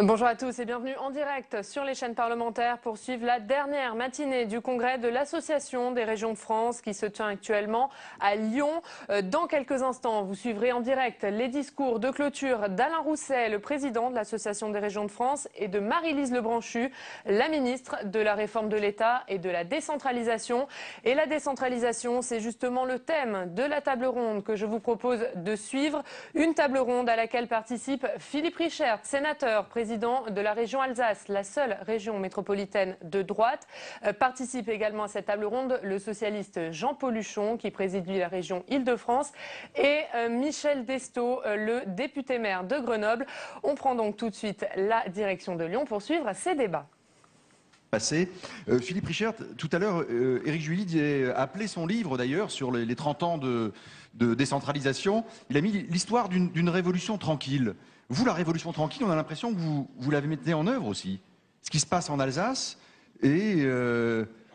Bonjour à tous et bienvenue en direct sur les chaînes parlementaires pour suivre la dernière matinée du congrès de l'Association des régions de France qui se tient actuellement à Lyon. Dans quelques instants, vous suivrez en direct les discours de clôture d'Alain Rousset, le président de l'Association des régions de France, et de Marie-Lise Lebranchu, la ministre de la réforme de l'État et de la décentralisation. Et la décentralisation, c'est justement le thème de la table ronde que je vous propose de suivre. Une table ronde à laquelle participe Philippe Richert, sénateur, président de la région Alsace, la seule région métropolitaine de droite. Participe également à cette table ronde le socialiste Jean-Paul Huchon, qui préside la région Île-de-France, et Michel Destot, le député maire de Grenoble. On prend donc tout de suite la direction de Lyon pour suivre ces débats. Philippe Richert, tout à l'heure, Éric Juilly a appelé son livre d'ailleurs sur les 30 ans de décentralisation. Il a mis l'histoire d'une révolution tranquille. Vous, la révolution tranquille, on a l'impression que vous l'avez mettez en œuvre aussi. Ce qui se passe en Alsace est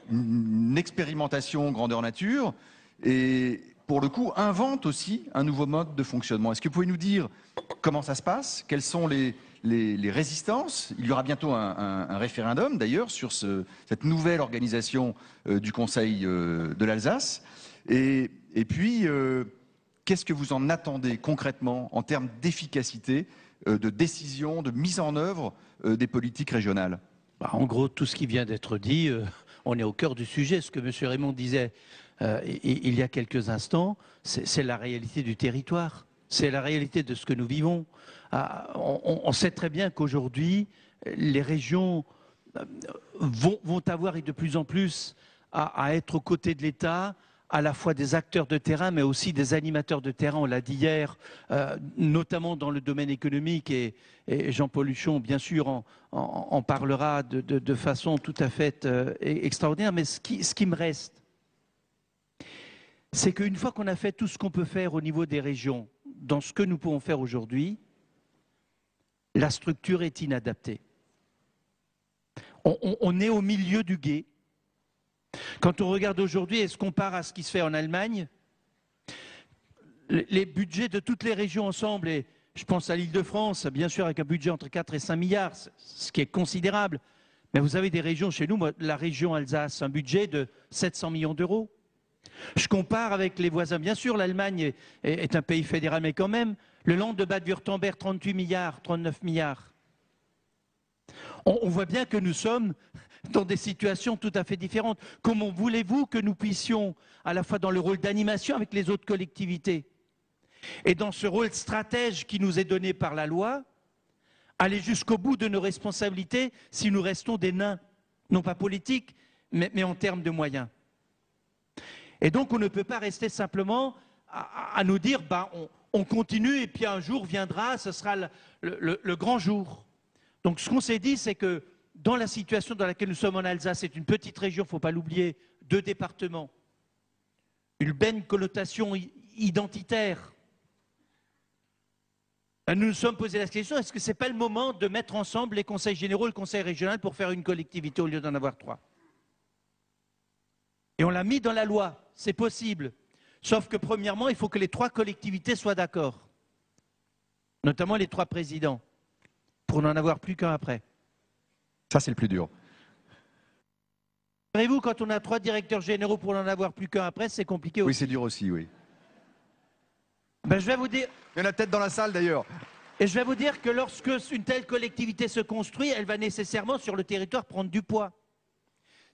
une expérimentation grandeur nature et pour le coup invente aussi un nouveau mode de fonctionnement. Est-ce que vous pouvez nous dire comment ça se passe? Quelles sont les résistances? Il y aura bientôt un référendum d'ailleurs sur cette nouvelle organisation du Conseil de l'Alsace. Et puis, qu'est-ce que vous en attendez concrètement en termes d'efficacité, de décision, de mise en œuvre des politiques régionales? En gros, tout ce qui vient d'être dit, on est au cœur du sujet. Ce que M. Raymond disait il y a quelques instants, c'est la réalité du territoire. C'est la réalité de ce que nous vivons. On sait très bien qu'aujourd'hui, les régions vont avoir et de plus en plus à être aux côtés de l'État, à la fois des acteurs de terrain, mais aussi des animateurs de terrain, on l'a dit hier, notamment dans le domaine économique, et Jean-Paul Huchon, bien sûr, en parlera de façon tout à fait extraordinaire. Mais ce qui me reste, c'est qu'une fois qu'on a fait tout ce qu'on peut faire au niveau des régions, dans ce que nous pouvons faire aujourd'hui, la structure est inadaptée. On est au milieu du gué. Quand on regarde aujourd'hui et se compare à ce qui se fait en Allemagne, les budgets de toutes les régions ensemble, et je pense à l'Île-de-France, bien sûr avec un budget entre 4 et 5 milliards, ce qui est considérable, mais vous avez des régions chez nous, la région Alsace, un budget de 700 millions d'euros. Je compare avec les voisins, bien sûr l'Allemagne est un pays fédéral, mais quand même, le Land de Bade-Wurtemberg, 38 milliards, 39 milliards. On voit bien que nous sommes dans des situations tout à fait différentes. Comment voulez-vous que nous puissions, à la fois dans le rôle d'animation avec les autres collectivités et dans ce rôle stratège qui nous est donné par la loi, aller jusqu'au bout de nos responsabilités si nous restons des nains, non pas politiques, mais en termes de moyens? Et donc on ne peut pas rester simplement à nous dire on continue et puis un jour viendra, ce sera le grand jour. Donc ce qu'on s'est dit, c'est que dans la situation dans laquelle nous sommes en Alsace, c'est une petite région, il ne faut pas l'oublier, 2 départements, une belle connotation identitaire. Nous nous sommes posé la question, est-ce que ce n'est pas le moment de mettre ensemble les conseils généraux et le conseil régional pour faire une collectivité au lieu d'en avoir 3? Et on l'a mis dans la loi, c'est possible. Sauf que premièrement, il faut que les 3 collectivités soient d'accord, notamment les 3 présidents, pour n'en avoir plus qu'un après. Ça, c'est le plus dur. Savez-vous, quand on a 3 directeurs généraux pour n'en avoir plus qu'un après, c'est compliqué aussi. Oui, c'est dur aussi, oui. Je vais vous dire... Il y en a peut-être dans la salle d'ailleurs. Et je vais vous dire que lorsque une telle collectivité se construit, elle va nécessairement sur le territoire prendre du poids.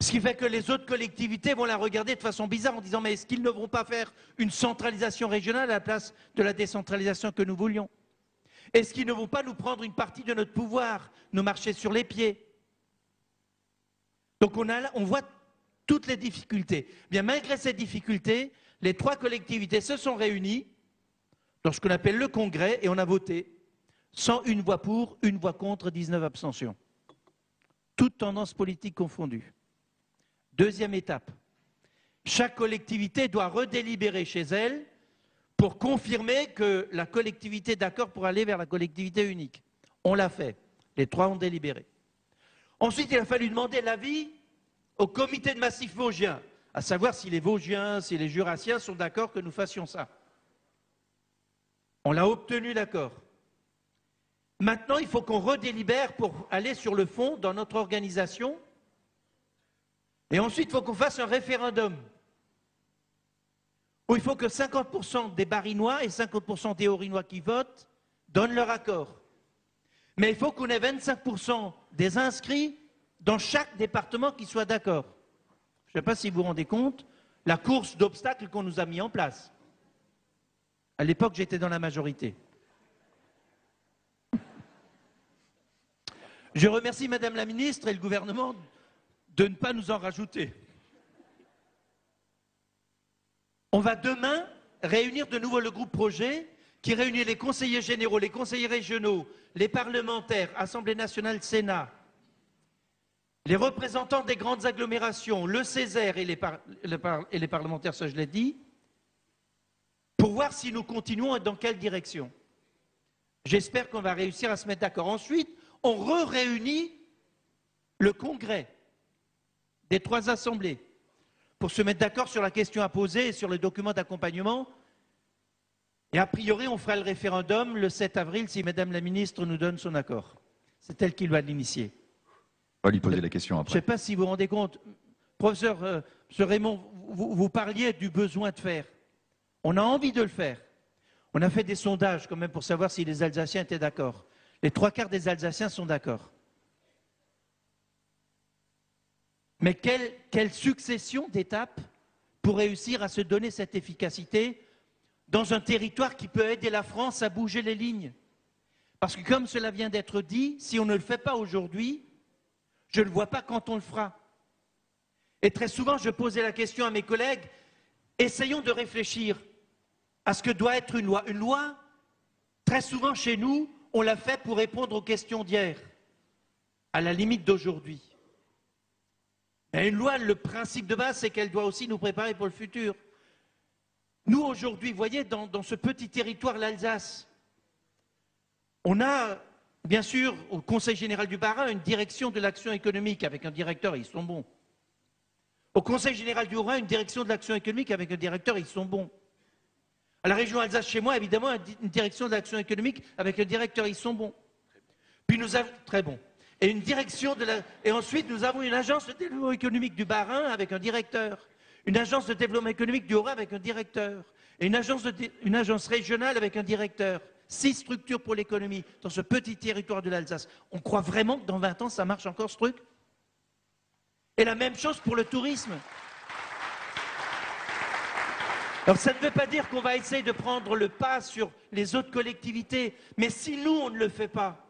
Ce qui fait que les autres collectivités vont la regarder de façon bizarre en disant mais est-ce qu'ils ne vont pas faire une centralisation régionale à la place de la décentralisation que nous voulions? Est-ce qu'ils ne vont pas nous prendre une partie de notre pouvoir, nous marcher sur les pieds? Donc on voit toutes les difficultés. Bien, malgré ces difficultés, les 3 collectivités se sont réunies dans ce qu'on appelle le congrès et on a voté 101 voix pour, 1 voix contre, 19 abstentions. Toutes tendances politiques confondues. Deuxième étape, chaque collectivité doit redélibérer chez elle pour confirmer que la collectivité est d'accord pour aller vers la collectivité unique. On l'a fait, les 3 ont délibéré. Ensuite, il a fallu demander l'avis au comité de massif vosgien, à savoir si les Vosgiens, si les Jurassiens sont d'accord que nous fassions ça. On l'a obtenu d'accord. Maintenant, il faut qu'on redélibère pour aller sur le fond dans notre organisation. Et ensuite, il faut qu'on fasse un référendum où il faut que 50% des Barinois et 50% des Haut-Rhinois qui votent donnent leur accord. Mais il faut qu'on ait 25% des inscrits dans chaque département qui soient d'accord. Je ne sais pas si vous vous rendez compte, la course d'obstacles qu'on nous a mis en place. À l'époque, j'étais dans la majorité. Je remercie Madame la Ministre et le gouvernement de ne pas nous en rajouter. On va demain réunir de nouveau le groupe projet qui réunit les conseillers généraux, les conseillers régionaux, les parlementaires, Assemblée nationale, Sénat, les représentants des grandes agglomérations, le Césaire et les parlementaires, ça je l'ai dit, pour voir si nous continuons et dans quelle direction. J'espère qu'on va réussir à se mettre d'accord. Ensuite, on réunit le congrès des 3 assemblées pour se mettre d'accord sur la question à poser et sur le document d'accompagnement. Et a priori, on fera le référendum le 7 avril si Madame la Ministre nous donne son accord. C'est elle qui doit l'initier. On va lui poser la question après. Je ne sais pas si vous vous rendez compte, professeur Raymond, vous parliez du besoin de faire. On a envie de le faire. On a fait des sondages quand même pour savoir si les Alsaciens étaient d'accord. Les 3/4 des Alsaciens sont d'accord. Mais quelle succession d'étapes pour réussir à se donner cette efficacité dans un territoire qui peut aider la France à bouger les lignes? Parce que comme cela vient d'être dit, si on ne le fait pas aujourd'hui, je ne vois pas quand on le fera. Et très souvent, je posais la question à mes collègues, essayons de réfléchir à ce que doit être une loi. Une loi, très souvent chez nous, on l'a fait pour répondre aux questions d'hier, à la limite d'aujourd'hui. Mais une loi, le principe de base, c'est qu'elle doit aussi nous préparer pour le futur. Nous, aujourd'hui, vous voyez, dans ce petit territoire, l'Alsace, on a, bien sûr, au Conseil général du Bas-Rhin, une direction de l'action économique avec un directeur, ils sont bons. Au Conseil général du Haut-Rhin, une direction de l'action économique avec un directeur, ils sont bons. À la région Alsace, chez moi, évidemment, une direction de l'action économique avec un directeur, ils sont bons. Puis nous avons, très bon. Et une direction et ensuite, nous avons une agence de développement économique du Bas-Rhin avec un directeur. Une agence de développement économique du Haut-Rhin avec un directeur. Et une agence régionale avec un directeur. 6 structures pour l'économie dans ce petit territoire de l'Alsace. On croit vraiment que dans 20 ans, ça marche encore ce truc? Et la même chose pour le tourisme. Alors ça ne veut pas dire qu'on va essayer de prendre le pas sur les autres collectivités, mais si nous, on ne le fait pas,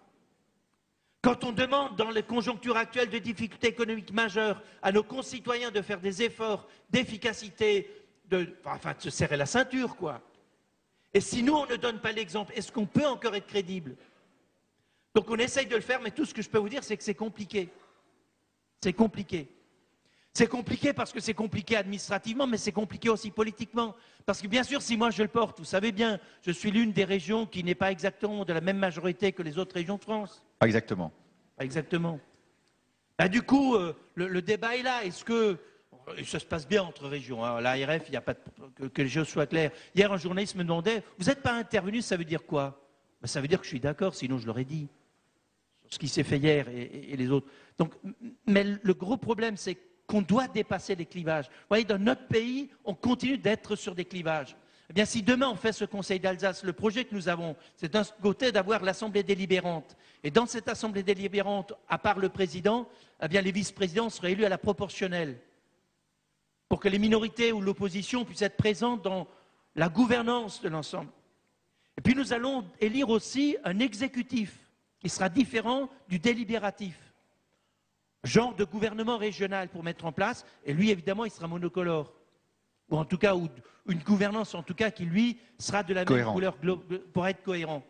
quand on demande dans les conjonctures actuelles de difficultés économiques majeures à nos concitoyens de faire des efforts d'efficacité, de se serrer la ceinture, quoi. Et si nous, on ne donne pas l'exemple, est-ce qu'on peut encore être crédible? Donc on essaye de le faire, mais tout ce que je peux vous dire, c'est que c'est compliqué. C'est compliqué. C'est compliqué parce que c'est compliqué administrativement, mais c'est compliqué aussi politiquement. Parce que bien sûr, si moi je le porte, vous savez bien, je suis l'une des régions qui n'est pas exactement de la même majorité que les autres régions de France. Pas exactement. Pas exactement. Bah, du coup, le débat est là. Est-ce que ça se passe bien entre régions, hein. L'ARF, il n'y a pas que les choses soient claires. Hier, un journaliste me demandait, vous n'êtes pas intervenu, ça veut dire quoi? Bah, ça veut dire que je suis d'accord, sinon je l'aurais dit. Sur ce qui s'est fait hier et les autres. Donc, mais le gros problème, c'est qu'on doit dépasser les clivages. Vous voyez, dans notre pays, on continue d'être sur des clivages. Eh bien, si demain on fait ce Conseil d'Alsace, le projet que nous avons, c'est d'un côté d'avoir l'Assemblée délibérante. Et dans cette Assemblée délibérante, à part le président, eh bien, les vice-présidents seraient élus à la proportionnelle. Pour que les minorités ou l'opposition puissent être présentes dans la gouvernance de l'ensemble. Et puis nous allons élire aussi un exécutif qui sera différent du délibératif. Genre de gouvernement régional pour mettre en place, et lui évidemment il sera monocolore. Ou en tout cas, ou une gouvernance en tout cas qui lui sera de la même couleur pour être cohérent.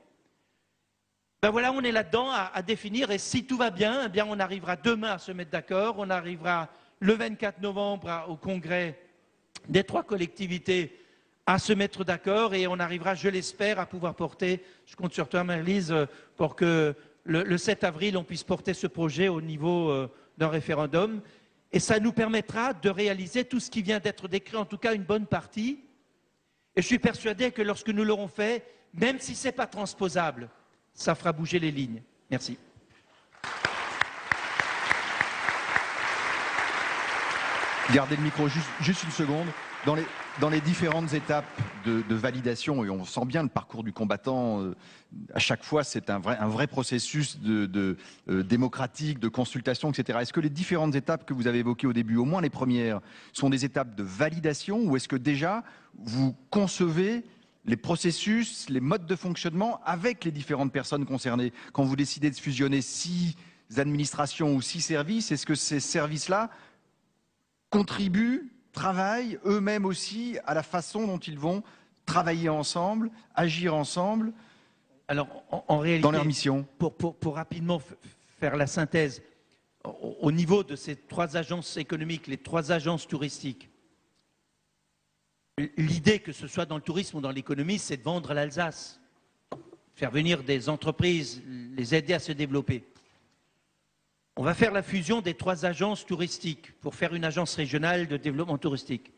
Ben voilà, on est là-dedans à définir, et si tout va bien, eh bien on arrivera demain à se mettre d'accord, on arrivera le 24 novembre au congrès des 3 collectivités à se mettre d'accord, et on arrivera, je l'espère, à pouvoir porter, je compte sur toi Marie-Lise, pour que le 7 avril on puisse porter ce projet au niveau d'un référendum, et ça nous permettra de réaliser tout ce qui vient d'être décrit, en tout cas une bonne partie, et je suis persuadé que lorsque nous l'aurons fait, même si ce n'est pas transposable, ça fera bouger les lignes. Merci. Gardez le micro juste une seconde. Dans les différentes étapes de validation, et on sent bien le parcours du combattant, à chaque fois c'est un vrai processus démocratique, de consultation, etc. Est-ce que les différentes étapes que vous avez évoquées au début, au moins les premières, sont des étapes de validation, ou est-ce que déjà vous concevez les processus, les modes de fonctionnement avec les différentes personnes concernées? Quand vous décidez de fusionner 6 administrations ou 6 services, est-ce que ces services-là contribuent, travaillent eux-mêmes aussi à la façon dont ils vont travailler ensemble, agir ensemble, alors, en réalité, dans leur mission? Pour rapidement faire la synthèse, au niveau de ces 3 agences économiques, les 3 agences touristiques, l'idée, que ce soit dans le tourisme ou dans l'économie, c'est de vendre l'Alsace, faire venir des entreprises, les aider à se développer. On va faire la fusion des 3 agences touristiques pour faire une agence régionale de développement touristique.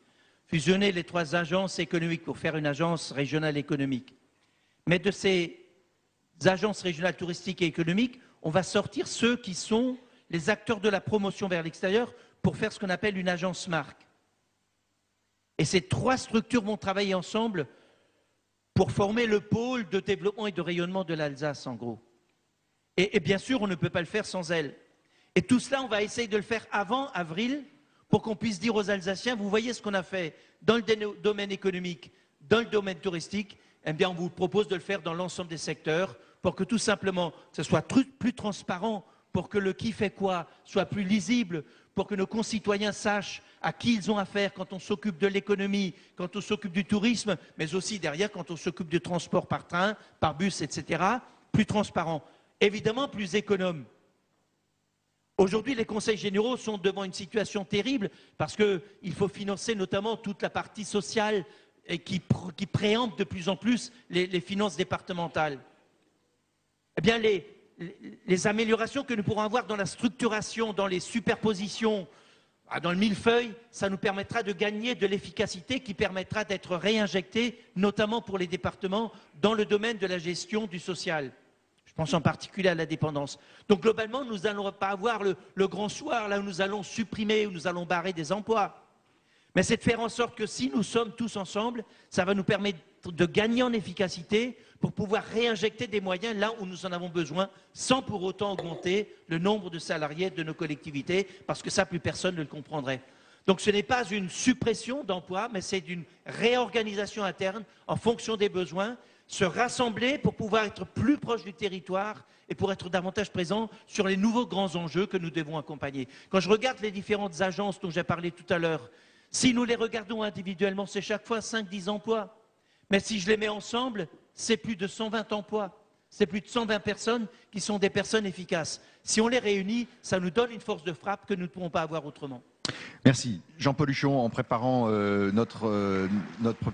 Fusionner les 3 agences économiques pour faire une agence régionale économique. Mais de ces agences régionales touristiques et économiques, on va sortir ceux qui sont les acteurs de la promotion vers l'extérieur pour faire ce qu'on appelle une agence marque. Et ces 3 structures vont travailler ensemble pour former le pôle de développement et de rayonnement de l'Alsace, en gros. Et bien sûr, on ne peut pas le faire sans elles. Et tout cela, on va essayer de le faire avant avril pour qu'on puisse dire aux Alsaciens, vous voyez ce qu'on a fait dans le domaine économique, dans le domaine touristique, eh bien on vous propose de le faire dans l'ensemble des secteurs pour que tout simplement ce soit plus transparent, pour que le qui fait quoi soit plus lisible, pour que nos concitoyens sachent à qui ils ont affaire quand on s'occupe de l'économie, quand on s'occupe du tourisme, mais aussi derrière quand on s'occupe du transport par train, par bus, etc. Plus transparent, évidemment plus économe. Aujourd'hui, les conseils généraux sont devant une situation terrible parce qu'il faut financer notamment toute la partie sociale et qui préempte de plus en plus les finances départementales. Eh bien, les améliorations que nous pourrons avoir dans la structuration, dans les superpositions, dans le millefeuille, ça nous permettra de gagner de l'efficacité qui permettra d'être réinjecté, notamment pour les départements, dans le domaine de la gestion du social. Je pense en particulier à la dépendance. Donc globalement, nous n'allons pas avoir le grand soir, là où nous allons supprimer, où nous allons barrer des emplois. Mais c'est de faire en sorte que si nous sommes tous ensemble, ça va nous permettre de gagner en efficacité pour pouvoir réinjecter des moyens là où nous en avons besoin, sans pour autant augmenter le nombre de salariés de nos collectivités, parce que ça, plus personne ne le comprendrait. Donc ce n'est pas une suppression d'emplois, mais c'est une réorganisation interne en fonction des besoins, se rassembler pour pouvoir être plus proche du territoire et pour être davantage présent sur les nouveaux grands enjeux que nous devons accompagner. Quand je regarde les différentes agences dont j'ai parlé tout à l'heure, si nous les regardons individuellement, c'est chaque fois 5-10 emplois. Mais si je les mets ensemble, c'est plus de 120 emplois. C'est plus de 120 personnes qui sont des personnes efficaces. Si on les réunit, ça nous donne une force de frappe que nous ne pourrons pas avoir autrement. Merci. Jean-Paul Huchon, en préparant notre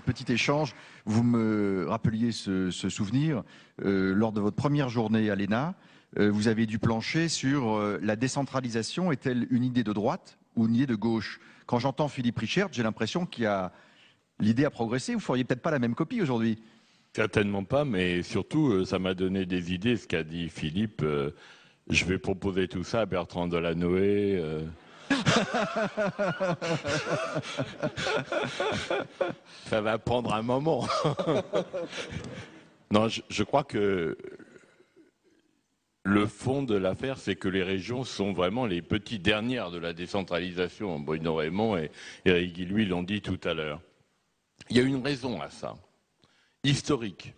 petit échange, vous me rappeliez ce souvenir. Lors de votre première journée à l'ENA, vous avez dû plancher sur la décentralisation est-elle une idée de droite ou une idée de gauche? Quand j'entends Philippe Richert, j'ai l'impression l'idée a progressé. Vous ne feriez peut-être pas la même copie aujourd'hui? Certainement pas, mais surtout, ça m'a donné des idées, ce qu'a dit Philippe. Je vais proposer tout ça à Bertrand Delanoë. Ça va prendre un moment. Non, je crois que le fond de l'affaire, c'est que les régions sont vraiment les petites dernières de la décentralisation. Bruno Raymond et Éric Guillouis l'ont dit tout à l'heure. Il y a une raison à ça, historique,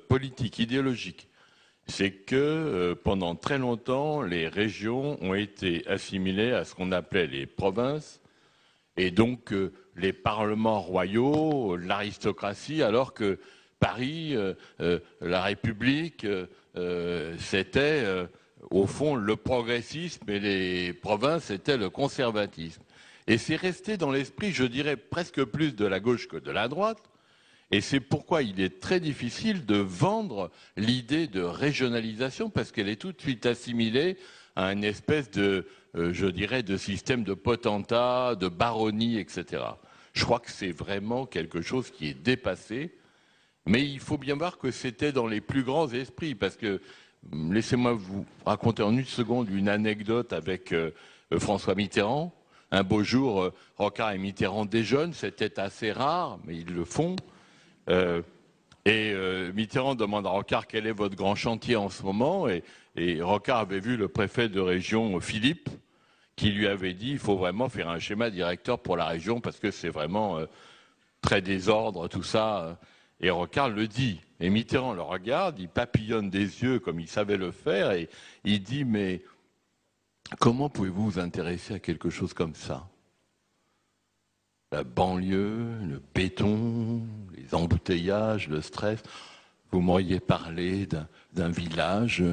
politique, idéologique. C'est que pendant très longtemps, les régions ont été assimilées à ce qu'on appelait les provinces, et donc les parlements royaux, l'aristocratie, alors que Paris, la République, c'était au fond le progressisme et les provinces, c'était le conservatisme. Et c'est resté dans l'esprit, je dirais, presque plus de la gauche que de la droite. Et c'est pourquoi il est très difficile de vendre l'idée de régionalisation, parce qu'elle est tout de suite assimilée à une espèce de, je dirais, de système de potentat, de baronnie, etc. Je crois que c'est vraiment quelque chose qui est dépassé. Mais il faut bien voir que c'était dans les plus grands esprits, parce que, laissez-moi vous raconter en une seconde une anecdote avec François Mitterrand. Un beau jour, Rocard et Mitterrand déjeunent, c'était assez rare, mais ils le font. Mitterrand demande à Rocard quel est votre grand chantier en ce moment, et Rocard avait vu le préfet de région Philippe, qui lui avait dit il faut vraiment faire un schéma directeur pour la région, parce que c'est vraiment très désordre, tout ça. Et Rocard le dit. Et Mitterrand le regarde, il papillonne des yeux comme il savait le faire, et il dit mais comment pouvez-vous vous intéresser à quelque chose comme ça? La banlieue, le béton, les embouteillages, le stress. Vous m'auriez parlé d'un village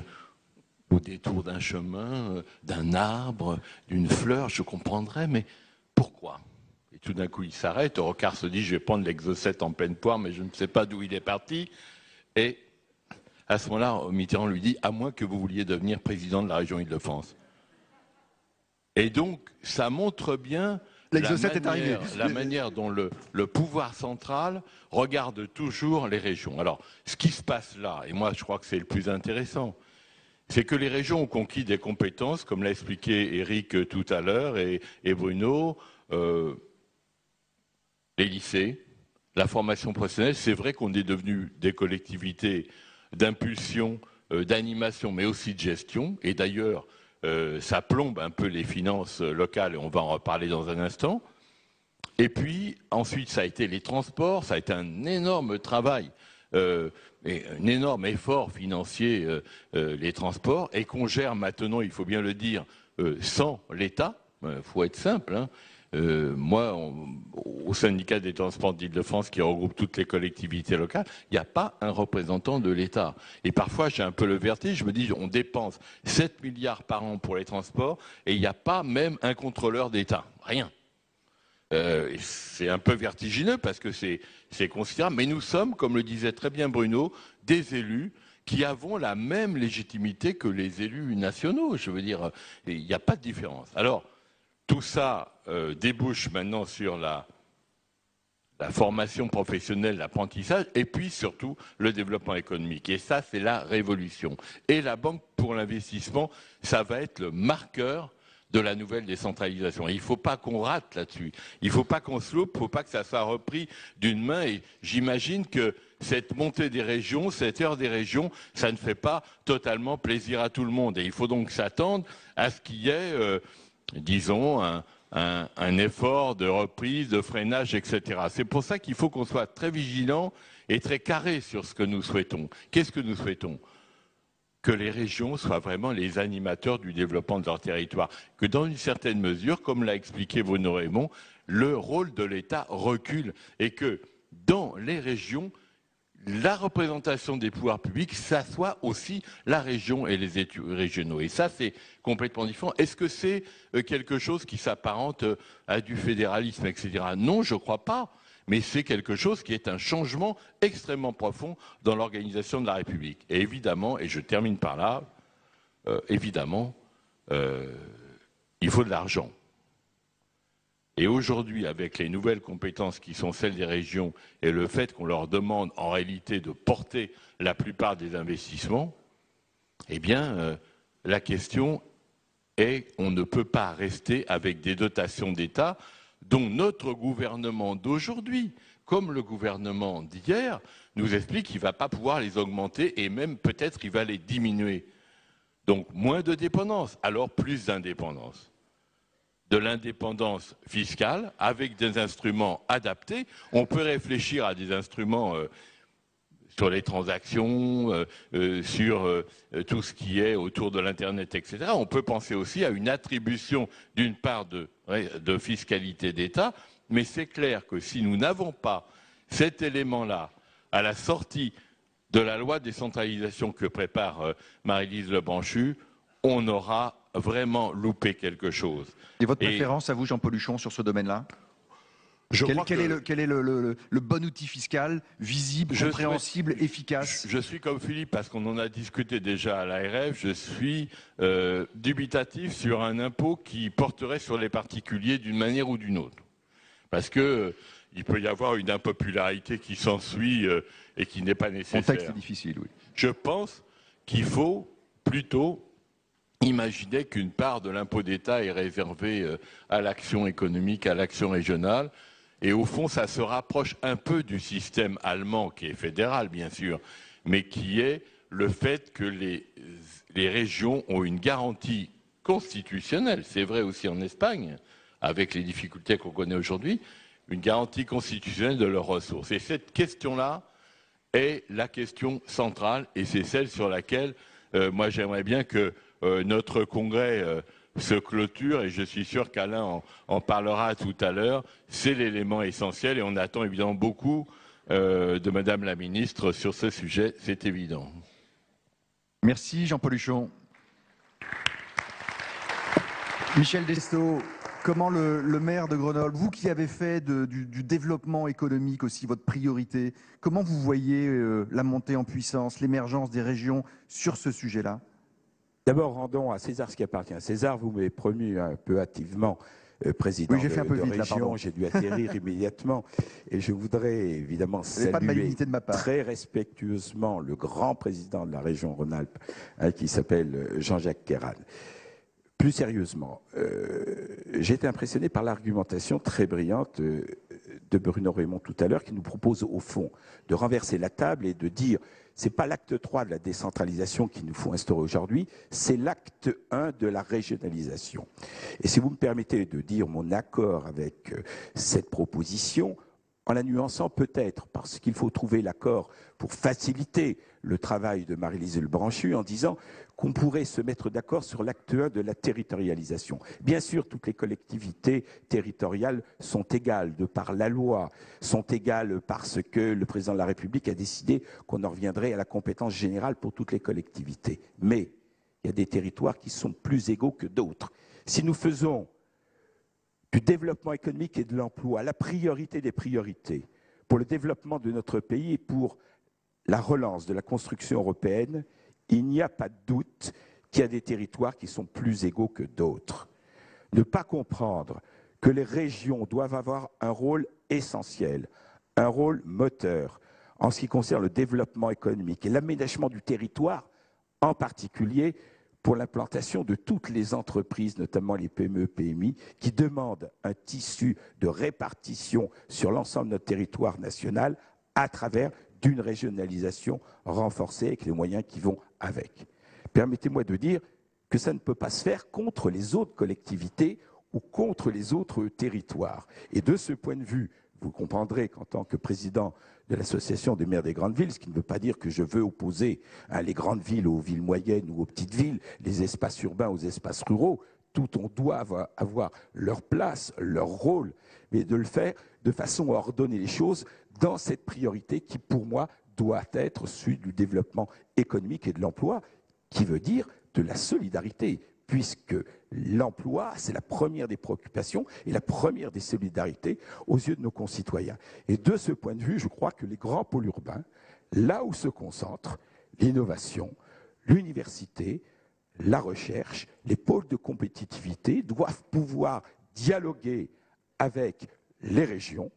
au détour d'un chemin, d'un arbre, d'une fleur, je comprendrais, mais pourquoi? Et tout d'un coup, il s'arrête. Rocard se dit, je vais prendre l'exocète en pleine poire, mais je ne sais pas d'où il est parti. Et à ce moment-là, Mitterrand lui dit, à moins que vous vouliez devenir président de la région Île-de-France. Et donc, ça montre bien la manière dont le pouvoir central regarde toujours les régions. Alors, ce qui se passe là, et moi je crois que c'est le plus intéressant, c'est que les régions ont conquis des compétences, comme l'a expliqué Éric tout à l'heure et Bruno, les lycées, la formation professionnelle. C'est vrai qu'on est devenu des collectivités d'impulsion, d'animation, mais aussi de gestion. Et d'ailleurs, ça plombe un peu les finances locales, et on va en reparler dans un instant. Et puis, ensuite, ça a été les transports, ça a été un énorme travail, et un énorme effort financier, les transports, et qu'on gère maintenant, il faut bien le dire, sans l'État. Il faut être simple, hein. Moi, au syndicat des transports d'Île-de-France, qui regroupe toutes les collectivités locales, il n'y a pas un représentant de l'État. Et parfois, j'ai un peu le vertige, je me dis, on dépense 7 milliards par an pour les transports, et il n'y a pas même un contrôleur d'État. Rien. C'est un peu vertigineux, parce que c'est considérable, mais nous sommes, comme le disait très bien Bruno, des élus qui avons la même légitimité que les élus nationaux. Je veux dire, il n'y a pas de différence. Alors, tout ça débouche maintenant sur la formation professionnelle, l'apprentissage, et puis surtout le développement économique. Et ça, c'est la révolution. Et la Banque pour l'investissement, ça va être le marqueur de la nouvelle décentralisation. Et il ne faut pas qu'on rate là-dessus. Il ne faut pas qu'on se loupe, il ne faut pas que ça soit repris d'une main. Et j'imagine que cette montée des régions, cette ère des régions, ça ne fait pas totalement plaisir à tout le monde. Et il faut donc s'attendre à ce qu'il y ait disons, un effort de reprise, de freinage, etc. C'est pour ça qu'il faut qu'on soit très vigilant et très carré sur ce que nous souhaitons. Qu'est-ce que nous souhaitons? Que les régions soient vraiment les animateurs du développement de leur territoire. Que dans une certaine mesure, comme l'a expliqué Bruno Raymond, le rôle de l'État recule et que dans les régions, la représentation des pouvoirs publics, ça soit aussi la région et les élus régionaux. Et ça, c'est complètement différent. Est-ce que c'est quelque chose qui s'apparente à du fédéralisme, etc. Non, je ne crois pas. Mais c'est quelque chose qui est un changement extrêmement profond dans l'organisation de la République. Et évidemment, et je termine par là, évidemment, il faut de l'argent. Et aujourd'hui, avec les nouvelles compétences qui sont celles des régions et le fait qu'on leur demande en réalité de porter la plupart des investissements, eh bien, la question est on ne peut pas rester avec des dotations d'État dont notre gouvernement d'aujourd'hui, comme le gouvernement d'hier, nous explique qu'il ne va pas pouvoir les augmenter et même peut-être il va les diminuer. Donc moins de dépendance, alors plus d'indépendance. De l'indépendance fiscale avec des instruments adaptés. On peut réfléchir à des instruments sur les transactions, sur tout ce qui est autour de l'Internet, etc. On peut penser aussi à une attribution d'une part de fiscalité d'État, mais c'est clair que si nous n'avons pas cet élément-là à la sortie de la loi de décentralisation que prépare Marie-Lise Lebranchu, on aura vraiment loupé quelque chose. Et votre préférence à vous, Jean-Paul Huchon, sur ce domaine-là? Quel est le bon outil fiscal, visible, compréhensible, efficace? Je suis comme Philippe, parce qu'on en a discuté déjà à l'ARF, je suis dubitatif sur un impôt qui porterait sur les particuliers d'une manière ou d'une autre. Parce qu'il il peut y avoir une impopularité qui s'ensuit et qui n'est pas nécessaire. Le contexte est difficile, oui. Je pense qu'il faut plutôt imaginer qu'une part de l'impôt d'État est réservée à l'action économique, à l'action régionale. Et au fond, ça se rapproche un peu du système allemand, qui est fédéral, bien sûr, mais qui est le fait que les régions ont une garantie constitutionnelle, c'est vrai aussi en Espagne, avec les difficultés qu'on connaît aujourd'hui, une garantie constitutionnelle de leurs ressources. Et cette question-là est la question centrale, et c'est celle sur laquelle moi j'aimerais bien que notre congrès se clôture, et je suis sûr qu'Alain en parlera tout à l'heure. C'est l'élément essentiel, et on attend évidemment beaucoup de Madame la Ministre sur ce sujet, c'est évident. Merci Jean-Paul Huchon. Michel Destot, comment le maire de Grenoble, vous qui avez fait du développement économique aussi votre priorité, comment vous voyez la montée en puissance, l'émergence des régions sur ce sujet-là? D'abord, rendons à César ce qui appartient à César. Vous m'avez promu un peu hâtivement président oui, j'ai fait un peu de vite, là, région. J'ai dû atterrir immédiatement. Et je voudrais évidemment saluer de ma part. très respectueusement le grand président de la région Rhône-Alpes, qui s'appelle Jean-Jacques Queyranne. Plus sérieusement, j'ai été impressionné par l'argumentation très brillante de Bruno Raymond tout à l'heure, qui nous propose au fond de renverser la table et de dire c'est pas l'acte 3 de la décentralisation qu'il nous faut instaurer aujourd'hui, c'est l'acte 1 de la régionalisation. Et si vous me permettez de dire mon accord avec cette proposition, en la nuançant peut-être, parce qu'il faut trouver l'accord pour faciliter le travail de Marie-Lise Lebranchu, en disant qu'on pourrait se mettre d'accord sur l'acte 1 de la territorialisation. Bien sûr, toutes les collectivités territoriales sont égales de par la loi, sont égales parce que le président de la République a décidé qu'on en reviendrait à la compétence générale pour toutes les collectivités. Mais il y a des territoires qui sont plus égaux que d'autres. Si nous faisons du développement économique et de l'emploi la priorité des priorités pour le développement de notre pays et pour la relance de la construction européenne, il n'y a pas de doute qu'il y a des territoires qui sont plus égaux que d'autres. Ne pas comprendre que les régions doivent avoir un rôle essentiel, un rôle moteur en ce qui concerne le développement économique et l'aménagement du territoire, en particulier pour l'implantation de toutes les entreprises, notamment les PME, PMI, qui demandent un tissu de répartition sur l'ensemble de notre territoire national à travers d'une régionalisation renforcée avec les moyens qui vont avec. Permettez-moi de dire que ça ne peut pas se faire contre les autres collectivités ou contre les autres territoires. Et de ce point de vue, vous comprendrez qu'en tant que président de l'association des maires des grandes villes, ce qui ne veut pas dire que je veux opposer les grandes villes aux villes moyennes ou aux petites villes, les espaces urbains aux espaces ruraux, tout on doit avoir leur place, leur rôle, mais de le faire de façon à ordonner les choses dans cette priorité qui, pour moi, doit être celui du développement économique et de l'emploi, qui veut dire de la solidarité, puisque l'emploi, c'est la première des préoccupations et la première des solidarités aux yeux de nos concitoyens. Et de ce point de vue, je crois que les grands pôles urbains, là où se concentre l'innovation, l'université, la recherche, les pôles de compétitivité doivent pouvoir dialoguer avec les régions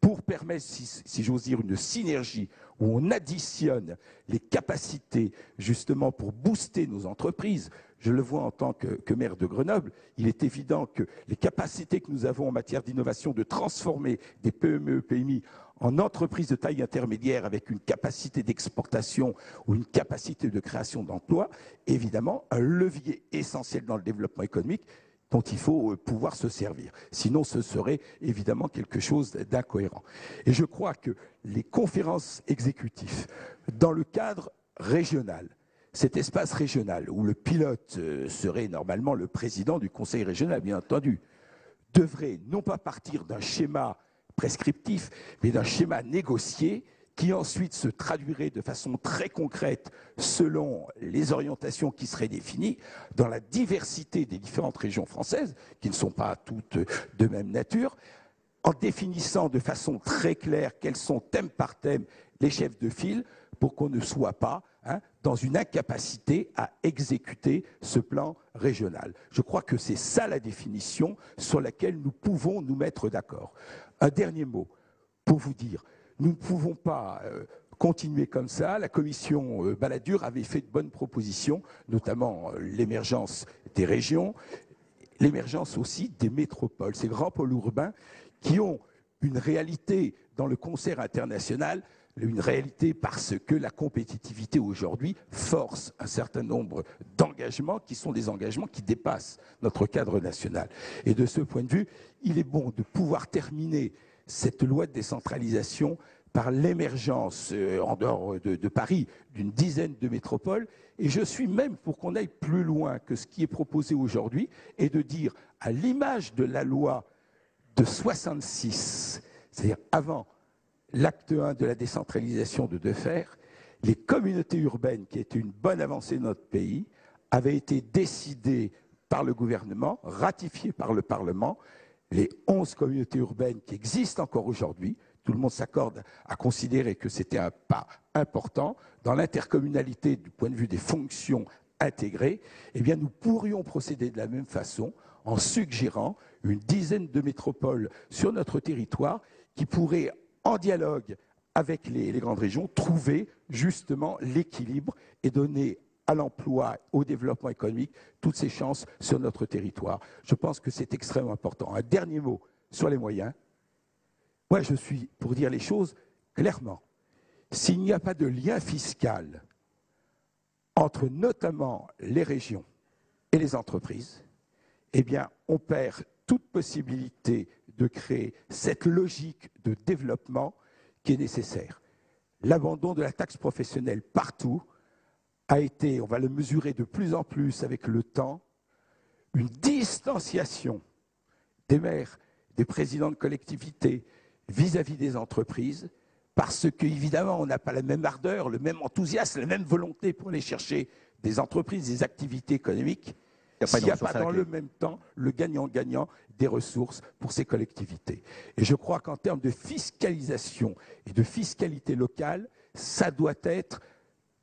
pour permettre, si j'ose dire, une synergie où on additionne les capacités justement pour booster nos entreprises. Je le vois en tant que maire de Grenoble, il est évident que les capacités que nous avons en matière d'innovation de transformer des PME, PMI en entreprises de taille intermédiaire avec une capacité d'exportation ou une capacité de création d'emplois, évidemment un levier essentiel dans le développement économique dont il faut pouvoir se servir. Sinon, ce serait évidemment quelque chose d'incohérent. Et je crois que les conférences exécutives, dans le cadre régional, cet espace régional, où le pilote serait normalement le président du conseil régional, bien entendu, devrait non pas partir d'un schéma prescriptif, mais d'un schéma négocié qui ensuite se traduirait de façon très concrète selon les orientations qui seraient définies dans la diversité des différentes régions françaises, qui ne sont pas toutes de même nature, en définissant de façon très claire quels sont thème par thème les chefs de file pour qu'on ne soit pas dans une incapacité à exécuter ce plan régional. Je crois que c'est ça la définition sur laquelle nous pouvons nous mettre d'accord. Un dernier mot. pour vous dire, nous ne pouvons pas continuer comme ça. La commission Balladur avait fait de bonnes propositions, notamment l'émergence des régions, l'émergence aussi des métropoles, ces grands pôles urbains qui ont une réalité dans le concert international, une réalité parce que la compétitivité aujourd'hui force un certain nombre d'engagements qui sont des engagements qui dépassent notre cadre national. Et de ce point de vue, il est bon de pouvoir terminer cette loi de décentralisation par l'émergence en dehors de Paris d'une dizaine de métropoles. Et je suis même pour qu'on aille plus loin que ce qui est proposé aujourd'hui et de dire, à l'image de la loi de 66, c'est-à-dire avant l'acte 1 de la décentralisation de Defferre, les communautés urbaines, qui étaient une bonne avancée de notre pays, avaient été décidées par le gouvernement, ratifiées par le Parlement. Les 11 communautés urbaines qui existent encore aujourd'hui, tout le monde s'accorde à considérer que c'était un pas important dans l'intercommunalité du point de vue des fonctions intégrées. Eh bien, nous pourrions procéder de la même façon en suggérant une dizaine de métropoles sur notre territoire qui pourraient, en dialogue avec les grandes régions, trouver justement l'équilibre et donner à l'emploi, au développement économique, toutes ces chances sur notre territoire. Je pense que c'est extrêmement important. Un dernier mot sur les moyens. Moi, je suis pour dire les choses clairement. S'il n'y a pas de lien fiscal entre notamment les régions et les entreprises, eh bien, on perd toute possibilité de créer cette logique de développement qui est nécessaire. L'abandon de la taxe professionnelle partout a été, on va le mesurer de plus en plus avec le temps, une distanciation des maires, des présidents de collectivités vis-à-vis des entreprises, parce qu'évidemment, on n'a pas la même ardeur, le même enthousiasme, la même volonté pour aller chercher des entreprises, des activités économiques, s'il n'y a pas dans le même temps le gagnant-gagnant des ressources pour ces collectivités. Et je crois qu'en termes de fiscalisation et de fiscalité locale, ça doit être,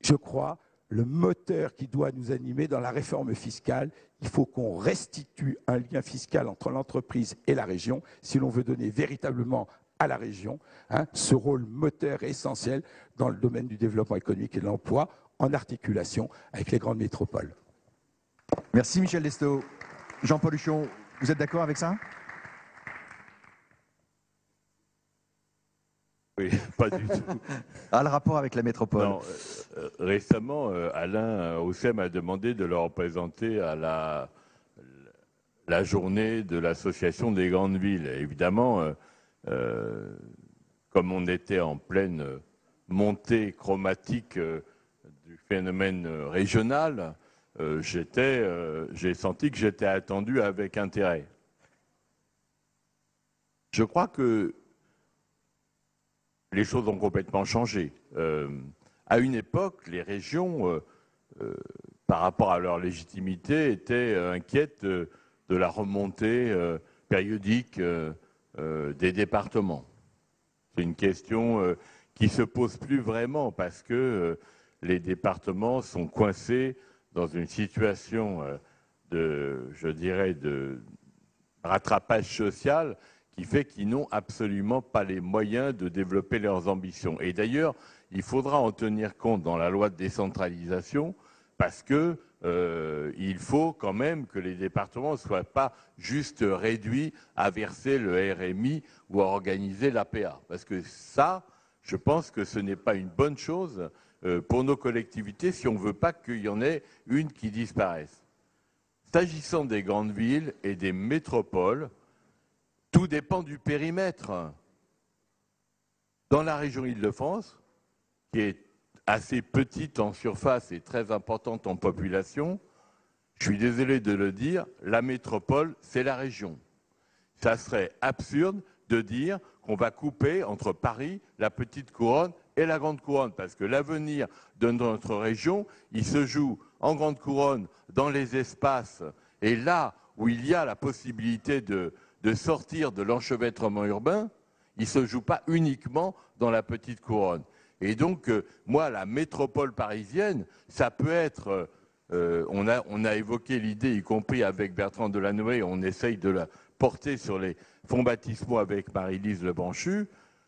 je crois, le moteur qui doit nous animer dans la réforme fiscale. Il faut qu'on restitue un lien fiscal entre l'entreprise et la région si l'on veut donner véritablement à la région ce rôle moteur essentiel dans le domaine du développement économique et de l'emploi en articulation avec les grandes métropoles. Merci Michel Destaut. Jean-Paul Huchon, vous êtes d'accord avec ça? Oui, pas du tout. Ah, le rapport avec la métropole. Non, récemment, Alain Houssem a demandé de le représenter à la journée de l'association des grandes villes. Et évidemment, comme on était en pleine montée chromatique du phénomène régional, j'ai senti que j'étais attendu avec intérêt. Je crois que les choses ont complètement changé. À une époque, les régions, par rapport à leur légitimité, étaient inquiètes de la remontée périodique des départements. C'est une question qui ne se pose plus vraiment parce que les départements sont coincés dans une situation je dirais, de rattrapage social qui fait qu'ils n'ont absolument pas les moyens de développer leurs ambitions. Et d'ailleurs, il faudra en tenir compte dans la loi de décentralisation parce que il faut quand même que les départements ne soient pas juste réduits à verser le RMI ou à organiser l'APA. Parce que ça, je pense que ce n'est pas une bonne chose pour nos collectivités si on ne veut pas qu'il y en ait une qui disparaisse. S'agissant des grandes villes et des métropoles, tout dépend du périmètre. Dans la région Île-de-France, qui est assez petite en surface et très importante en population, je suis désolé de le dire, la métropole, c'est la région. Ça serait absurde de dire qu'on va couper entre Paris, la petite couronne et la grande couronne, parce que l'avenir de notre région, il se joue en grande couronne, dans les espaces, et là où il y a la possibilité de sortir de l'enchevêtrement urbain, il ne se joue pas uniquement dans la petite couronne. Et donc, moi, la métropole parisienne, ça peut être, on a évoqué l'idée, y compris avec Bertrand Delanoë, on essaye de la porter sur les fonds baptismaux avec Marie-Lise Lebranchu,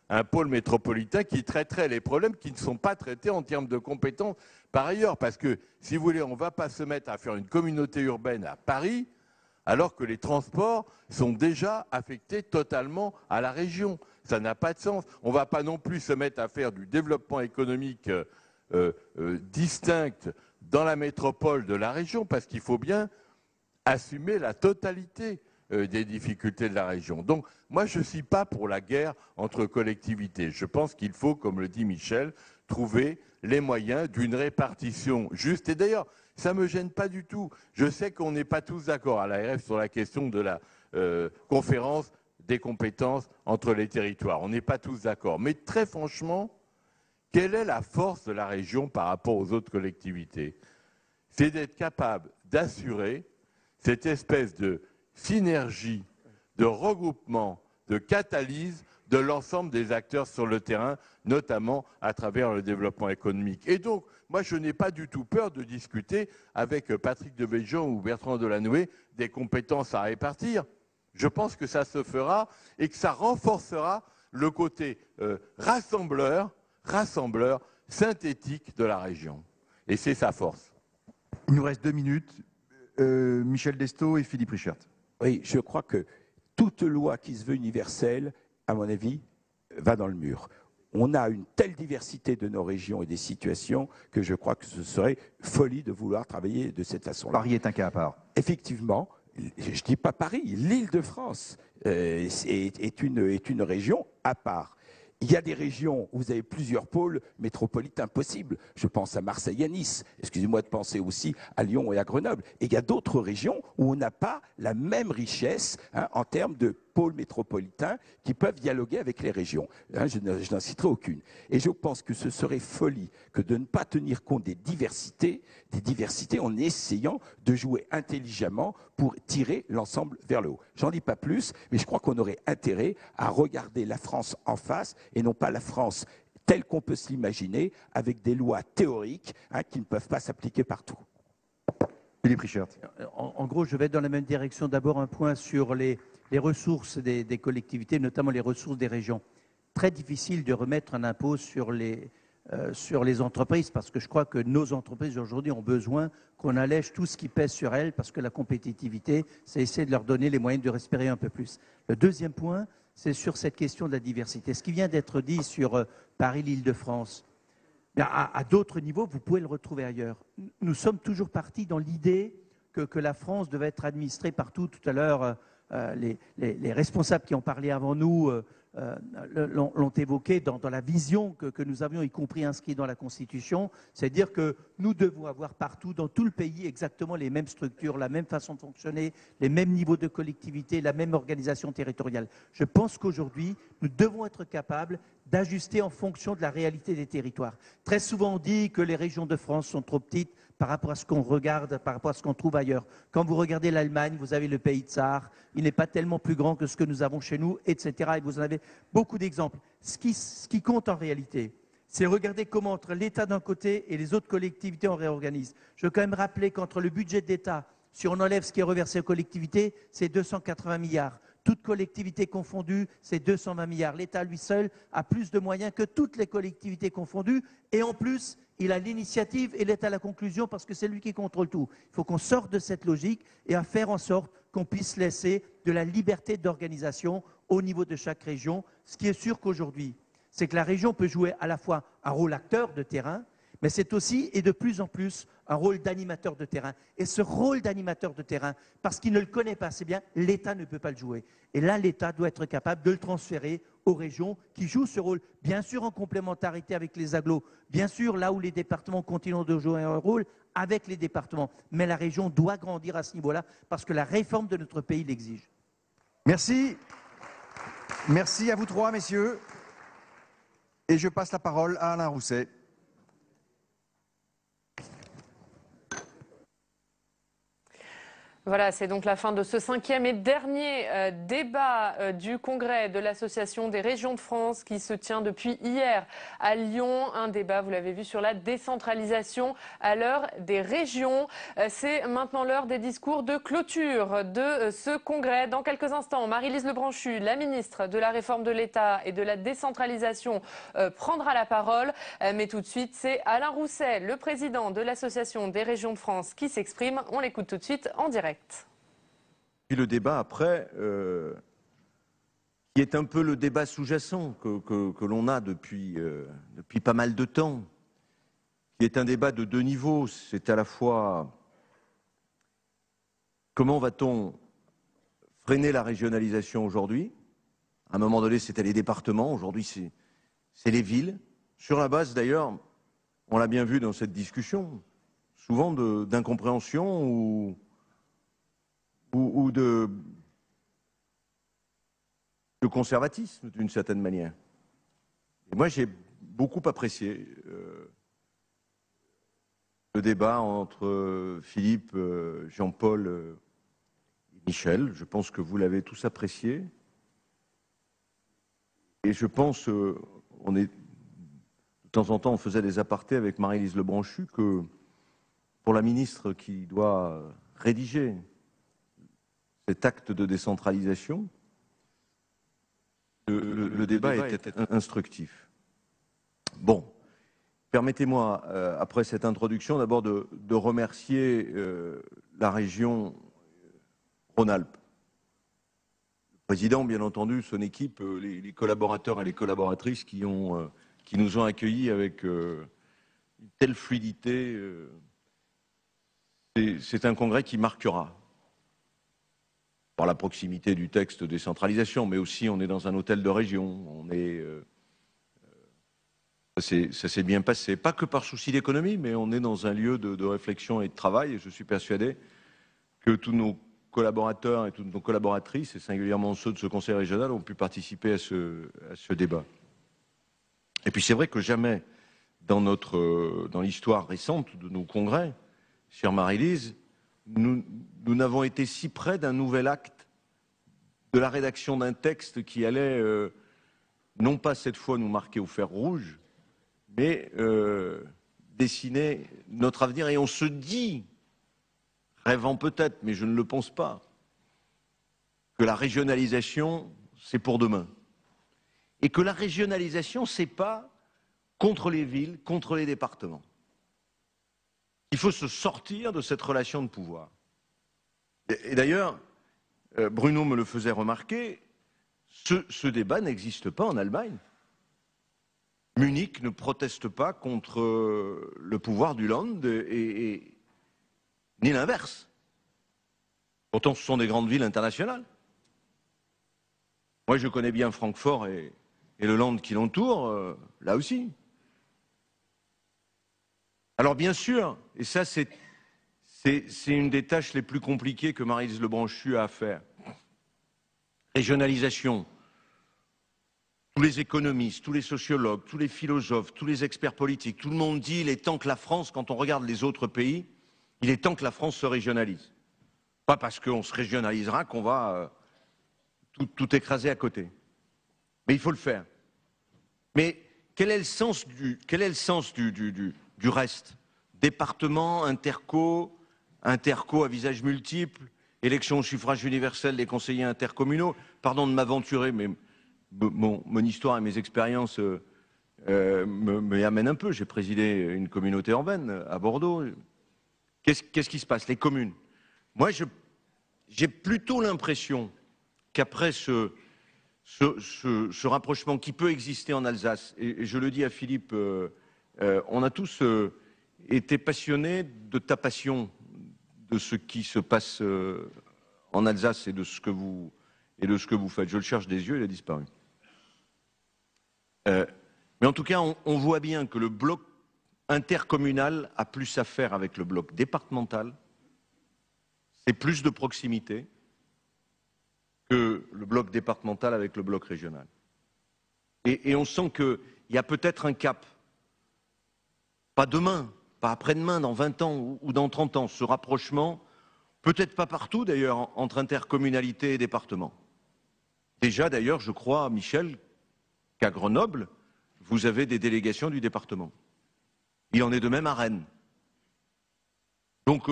un pôle métropolitain qui traiterait les problèmes qui ne sont pas traités en termes de compétences par ailleurs. Parce que, si vous voulez, on ne va pas se mettre à faire une communauté urbaine à Paris alors que les transports sont déjà affectés totalement à la région. Ça n'a pas de sens. On ne va pas non plus se mettre à faire du développement économique distinct dans la métropole de la région, parce qu'il faut bien assumer la totalité des difficultés de la région. Donc, moi, je ne suis pas pour la guerre entre collectivités. Je pense qu'il faut, comme le dit Michel, trouver les moyens d'une répartition juste. Et d'ailleurs, ça ne me gêne pas du tout. Je sais qu'on n'est pas tous d'accord à l'ARF sur la question de la conférence des compétences entre les territoires. On n'est pas tous d'accord. Mais très franchement, quelle est la force de la région par rapport aux autres collectivités? C'est d'être capable d'assurer cette espèce de synergie, de regroupement, de catalyse de l'ensemble des acteurs sur le terrain, notamment à travers le développement économique. Et donc, moi, je n'ai pas du tout peur de discuter avec Patrick Devedjian ou Bertrand Delanoë des compétences à répartir. Je pense que ça se fera et que ça renforcera le côté rassembleur, synthétique de la région. Et c'est sa force. Il nous reste 2 minutes. Michel Destot et Philippe Richert. Oui, je crois que toute loi qui se veut universelle, à mon avis, va dans le mur. On a une telle diversité de nos régions et des situations que je crois que ce serait folie de vouloir travailler de cette façon-là. Paris est un cas à part. Effectivement, je ne dis pas Paris, l'Île-de-France est une région à part. Il y a des régions où vous avez plusieurs pôles métropolitains possibles. Je pense à Marseille et à Nice. Excusez-moi de penser aussi à Lyon et à Grenoble. Et il y a d'autres régions où on n'a pas la même richesse en termes de pôles métropolitains qui peuvent dialoguer avec les régions. Je n'en citerai aucune. Et je pense que ce serait folie que de ne pas tenir compte des diversités en essayant de jouer intelligemment pour tirer l'ensemble vers le haut. J'en dis pas plus, mais je crois qu'on aurait intérêt à regarder la France en face et non pas la France telle qu'on peut se l'imaginer avec des lois théoriques qui ne peuvent pas s'appliquer partout. Philippe Richert. En gros, je vais dans la même direction. D'abord, un point sur les ressources des collectivités, notamment les ressources des régions. Très difficile de remettre un impôt sur les entreprises, parce que je crois que nos entreprises aujourd'hui ont besoin qu'on allège tout ce qui pèse sur elles, parce que la compétitivité, c'est essayer de leur donner les moyens de respirer un peu plus. Le deuxième point, c'est sur cette question de la diversité. Ce qui vient d'être dit sur Paris, l'Île-de-France, à d'autres niveaux, vous pouvez le retrouver ailleurs. Nous sommes toujours partis dans l'idée que la France devait être administrée partout. Tout à l'heure, les responsables qui ont parlé avant nous l'ont évoqué dans la vision que nous avions, y compris inscrit dans la Constitution. C'est-à-dire que nous devons avoir partout, dans tout le pays, exactement les mêmes structures, la même façon de fonctionner, les mêmes niveaux de collectivité, la même organisation territoriale. Je pense qu'aujourd'hui, nous devons être capables d'ajuster en fonction de la réalité des territoires. Très souvent, on dit que les régions de France sont trop petites par rapport à ce qu'on regarde, par rapport à ce qu'on trouve ailleurs. Quand vous regardez l'Allemagne, vous avez le pays tsar, il n'est pas tellement plus grand que ce que nous avons chez nous, etc. Et vous en avez beaucoup d'exemples. Ce qui compte en réalité, c'est regarder comment entre l'État d'un côté et les autres collectivités on réorganise. Je veux quand même rappeler qu'entre le budget de l'État, si on enlève ce qui est reversé aux collectivités, c'est 280 milliards. Toutes collectivités confondues, c'est 220 milliards. L'État, lui seul, a plus de moyens que toutes les collectivités confondues. Et en plus, il a l'initiative et l'État à la conclusion parce que c'est lui qui contrôle tout. Il faut qu'on sorte de cette logique et à faire en sorte qu'on puisse laisser de la liberté d'organisation au niveau de chaque région. Ce qui est sûr qu'aujourd'hui, c'est que la région peut jouer à la fois un rôle acteur de terrain, mais c'est aussi, et de plus en plus, un rôle d'animateur de terrain. Et ce rôle d'animateur de terrain, parce qu'il ne le connaît pas assez bien, l'État ne peut pas le jouer. Et là, l'État doit être capable de le transférer aux régions qui jouent ce rôle, bien sûr en complémentarité avec les agglos, bien sûr là où les départements continuent de jouer un rôle avec les départements. Mais la région doit grandir à ce niveau-là, parce que la réforme de notre pays l'exige. Merci. Merci à vous trois, messieurs. Et je passe la parole à Alain Rousset. Voilà, c'est donc la fin de ce 5e et dernier débat du congrès de l'Association des régions de France qui se tient depuis hier à Lyon. Un débat, vous l'avez vu, sur la décentralisation à l'heure des régions. C'est maintenant l'heure des discours de clôture de ce congrès. Dans quelques instants, Marie-Lise Lebranchu, la ministre de la Réforme de l'État et de la décentralisation, prendra la parole. Mais tout de suite, c'est Alain Rousset, le président de l'Association des régions de France, qui s'exprime. On l'écoute tout de suite en direct. Puis le débat après, qui est un peu le débat sous-jacent que l'on a depuis pas mal de temps, qui est un débat de deux niveaux. C'est à la fois comment va-t-on freiner la régionalisation aujourd'hui? À un moment donné, c'était les départements, aujourd'hui c'est les villes. Sur la base d'ailleurs, on l'a bien vu dans cette discussion, souvent d'incompréhension ou de conservatisme d'une certaine manière. Et moi j'ai beaucoup apprécié le débat entre Philippe, Jean-Paul et Michel. Je pense que vous l'avez tous apprécié. Et je pense, de temps en temps on faisait des apartés avec Marie-Lise Lebranchu, que pour la ministre qui doit rédiger cet acte de décentralisation, le débat était instructif. Bon, permettez-moi, après cette introduction, d'abord de remercier la région Rhône-Alpes. Le président, bien entendu, son équipe, les collaborateurs et les collaboratrices qui nous ont accueillis avec une telle fluidité. C'est un congrès qui marquera, par la proximité du texte décentralisation, mais aussi on est dans un hôtel de région, ça s'est bien passé, pas que par souci d'économie, mais on est dans un lieu de réflexion et de travail, et je suis persuadé que tous nos collaborateurs et toutes nos collaboratrices, et singulièrement ceux de ce conseil régional, ont pu participer à ce débat. Et puis c'est vrai que jamais dans l'histoire récente de nos congrès, chère Marie-Lise, nous n'avons été si près d'un nouvel acte, de la rédaction d'un texte qui allait, non pas cette fois nous marquer au fer rouge, mais dessiner notre avenir. Et on se dit, rêvant peut-être, mais je ne le pense pas, que la régionalisation, c'est pour demain. Et que la régionalisation, c'est pas contre les villes, contre les départements. Il faut se sortir de cette relation de pouvoir. Et d'ailleurs, Bruno me le faisait remarquer, ce débat n'existe pas en Allemagne. Munich ne proteste pas contre le pouvoir du Land ni l'inverse. Pourtant, ce sont des grandes villes internationales. Moi, je connais bien Francfort et le Land qui l'entoure, là aussi. Alors bien sûr, et ça c'est une des tâches les plus compliquées que Marie-Lise Lebranchu a à faire. Régionalisation. Tous les économistes, tous les sociologues, tous les philosophes, tous les experts politiques, tout le monde dit il est temps que la France, quand on regarde les autres pays, il est temps que la France se régionalise. Pas parce qu'on se régionalisera qu'on va tout écraser à côté. Mais il faut le faire. Mais quel est le sens du reste? Département, interco à visage multiple, élection au suffrage universel des conseillers intercommunaux. Pardon de m'aventurer, mais mon histoire et mes expériences me amènent un peu. J'ai présidé une communauté urbaine à Bordeaux. Qu'est-ce qui se passe? Les communes. Moi, j'ai plutôt l'impression qu'après ce rapprochement qui peut exister en Alsace, et je le dis à Philippe, on a tous été passionnés de ta passion, de ce qui se passe en Alsace et de ce que vous faites. Je le cherche des yeux, il a disparu. Mais en tout cas, on voit bien que le bloc intercommunal a plus à faire avec le bloc départemental, c'est plus de proximité que le bloc départemental avec le bloc régional. Et on sent qu'il y a peut-être un cap, pas demain, pas après-demain, dans 20 ans ou dans 30 ans. Ce rapprochement peut-être pas partout d'ailleurs, entre intercommunalité et département. Déjà d'ailleurs, je crois, Michel, qu'à Grenoble, vous avez des délégations du département. Il en est de même à Rennes. Donc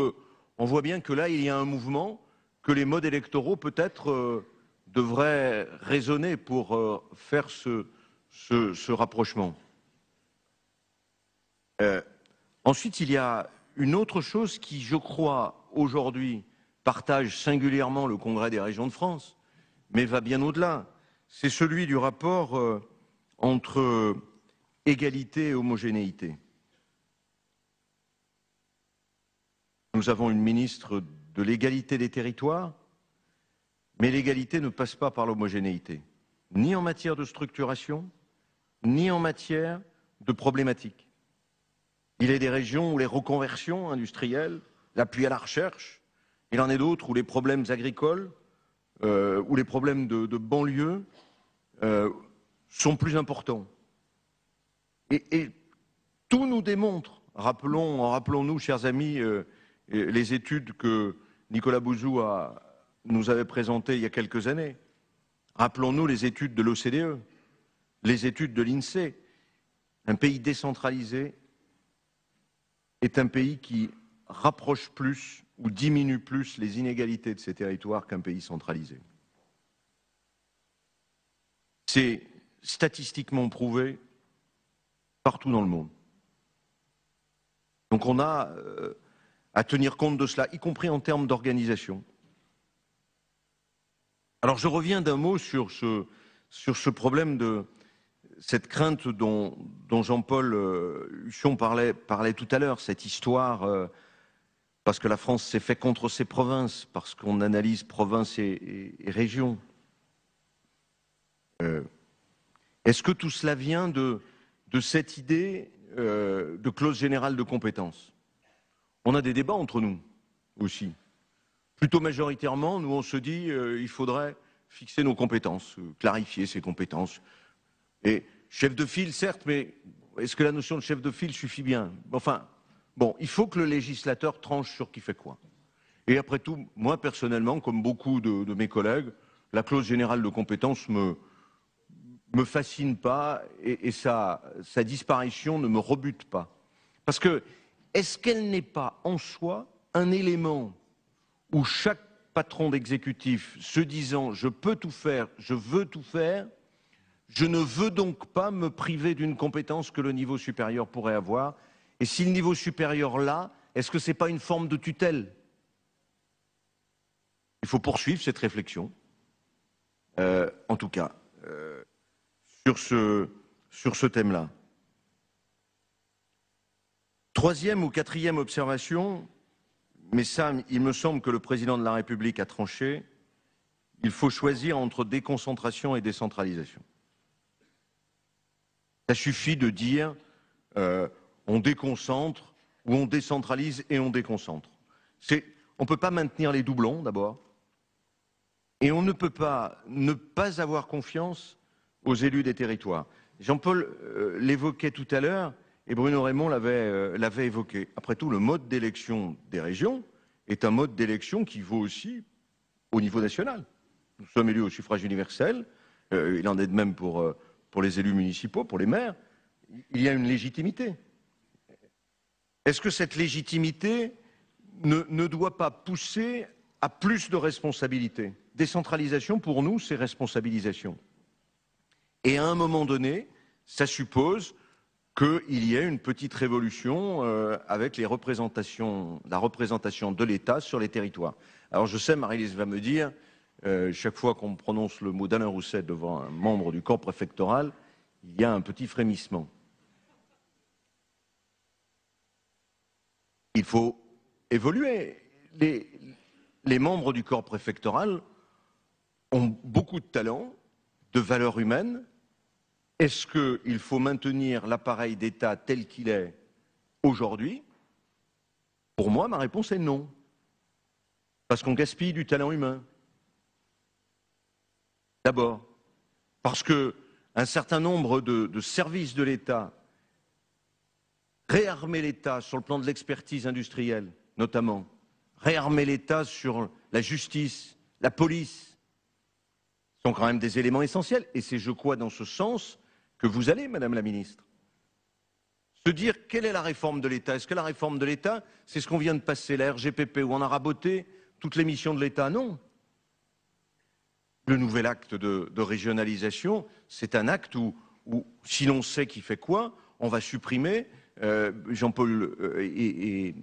on voit bien que là, il y a un mouvement, que les modes électoraux peut-être devraient raisonner pour faire ce rapprochement. Ensuite, il y a une autre chose qui, je crois, aujourd'hui, partage singulièrement le Congrès des régions de France, mais va bien au-delà. C'est celui du rapport entre égalité et homogénéité. Nous avons une ministre de l'égalité des territoires, mais l'égalité ne passe pas par l'homogénéité, ni en matière de structuration, ni en matière de problématiques. Il y a des régions où les reconversions industrielles, l'appui à la recherche, il en est d'autres où les problèmes agricoles, où les problèmes de banlieue sont plus importants. Et tout nous démontre, rappelons-nous, chers amis, les études que Nicolas Bouzou nous avait présentées il y a quelques années. Rappelons-nous les études de l'OCDE, les études de l'INSEE. Un pays décentralisé est un pays qui rapproche plus ou diminue plus les inégalités de ses territoires qu'un pays centralisé. C'est statistiquement prouvé partout dans le monde. Donc on a à tenir compte de cela, y compris en termes d'organisation. Alors je reviens d'un mot sur ce problème de cette crainte dont Jean-Paul Huchon parlait tout à l'heure, cette histoire, parce que la France s'est fait contre ses provinces, parce qu'on analyse provinces et régions. Est-ce que tout cela vient de cette idée de clause générale de compétence? On a des débats entre nous aussi. Plutôt majoritairement, nous on se dit il faudrait fixer nos compétences, clarifier ces compétences. Et chef de file, certes, mais est-ce que la notion de chef de file suffit bien? Enfin, bon, il faut que le législateur tranche sur qui fait quoi. Et après tout, moi personnellement, comme beaucoup de mes collègues, la clause générale de compétence me fascine pas et sa disparition ne me rebute pas. Parce que est-ce qu'elle n'est pas en soi un élément où chaque patron d'exécutif se disant je peux tout faire, je veux tout faire, je ne veux donc pas me priver d'une compétence que le niveau supérieur pourrait avoir. Et si le niveau supérieur l'a, est-ce que ce n'est pas une forme de tutelle? Il faut poursuivre cette réflexion, en tout cas, sur ce thème-là. Troisième ou quatrième observation, mais ça, il me semble que le président de la République a tranché, il faut choisir entre déconcentration et décentralisation. Ça suffit de dire on déconcentre ou on décentralise et on déconcentre. On ne peut pas maintenir les doublons d'abord et on ne peut pas ne pas avoir confiance aux élus des territoires. Jean-Paul l'évoquait tout à l'heure et Bruno Raymond l'avait évoqué. Après tout, le mode d'élection des régions est un mode d'élection qui vaut aussi au niveau national. Nous sommes élus au suffrage universel, il en est de même pour les élus municipaux, pour les maires. Il y a une légitimité. Est-ce que cette légitimité ne doit pas pousser à plus de responsabilité? Décentralisation, pour nous, c'est responsabilisation. Et à un moment donné, ça suppose qu'il y ait une petite révolution avec la représentation de l'État sur les territoires. Alors je sais, Marie-Lise va me dire, chaque fois qu'on prononce le mot d'Alain Rousset devant un membre du corps préfectoral, il y a un petit frémissement. Il faut évoluer. Les membres du corps préfectoral ont beaucoup de talent, de valeurs humaines. Est-ce qu'il faut maintenir l'appareil d'État tel qu'il est aujourd'hui? Pour moi, ma réponse est non. Parce qu'on gaspille du talent humain. D'abord, parce qu'un certain nombre de services de l'État, réarmer l'État sur le plan de l'expertise industrielle, notamment, réarmer l'État sur la justice, la police, sont quand même des éléments essentiels. Et c'est, je crois, dans ce sens que vous allez, Madame la Ministre. Se dire quelle est la réforme de l'État. Est-ce que la réforme de l'État, c'est ce qu'on vient de passer, la RGPP, où on a raboté toutes les missions de l'État? Non. Le nouvel acte de régionalisation, c'est un acte où si l'on sait qui fait quoi, on va supprimer, Jean-Paul et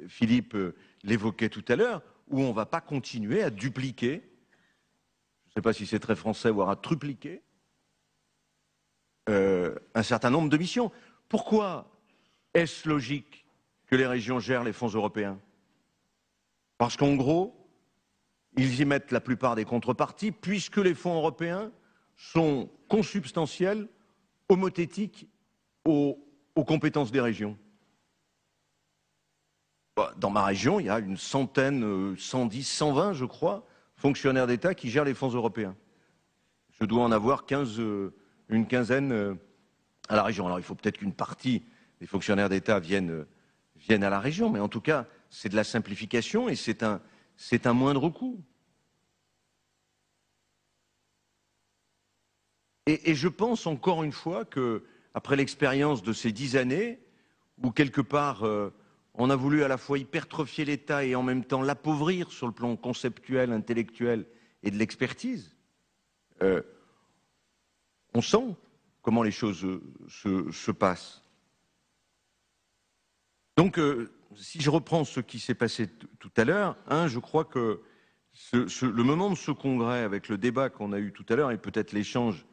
Philippe l'évoquaient tout à l'heure, où on ne va pas continuer à dupliquer, je ne sais pas si c'est très français, voire à trupliquer, un certain nombre de missions. Pourquoi est-ce logique que les régions gèrent les fonds européens? Parce qu'en gros, ils y mettent la plupart des contreparties, puisque les fonds européens sont consubstantiels, homothétiques aux compétences des régions. Dans ma région, il y a une centaine, 110, 120, je crois, fonctionnaires d'État qui gèrent les fonds européens. Je dois en avoir une quinzaine à la région. Alors il faut peut-être qu'une partie des fonctionnaires d'État viennent à la région, mais en tout cas, c'est de la simplification et c'est un moindre coût. Et je pense encore une fois que, après l'expérience de ces 10 années, où quelque part on a voulu à la fois hypertrophier l'État et en même temps l'appauvrir sur le plan conceptuel, intellectuel et de l'expertise, on sent comment les choses se passent. Donc, si je reprends ce qui s'est passé tout à l'heure, je crois que le moment de ce congrès, avec le débat qu'on a eu tout à l'heure, et peut-être l'échange,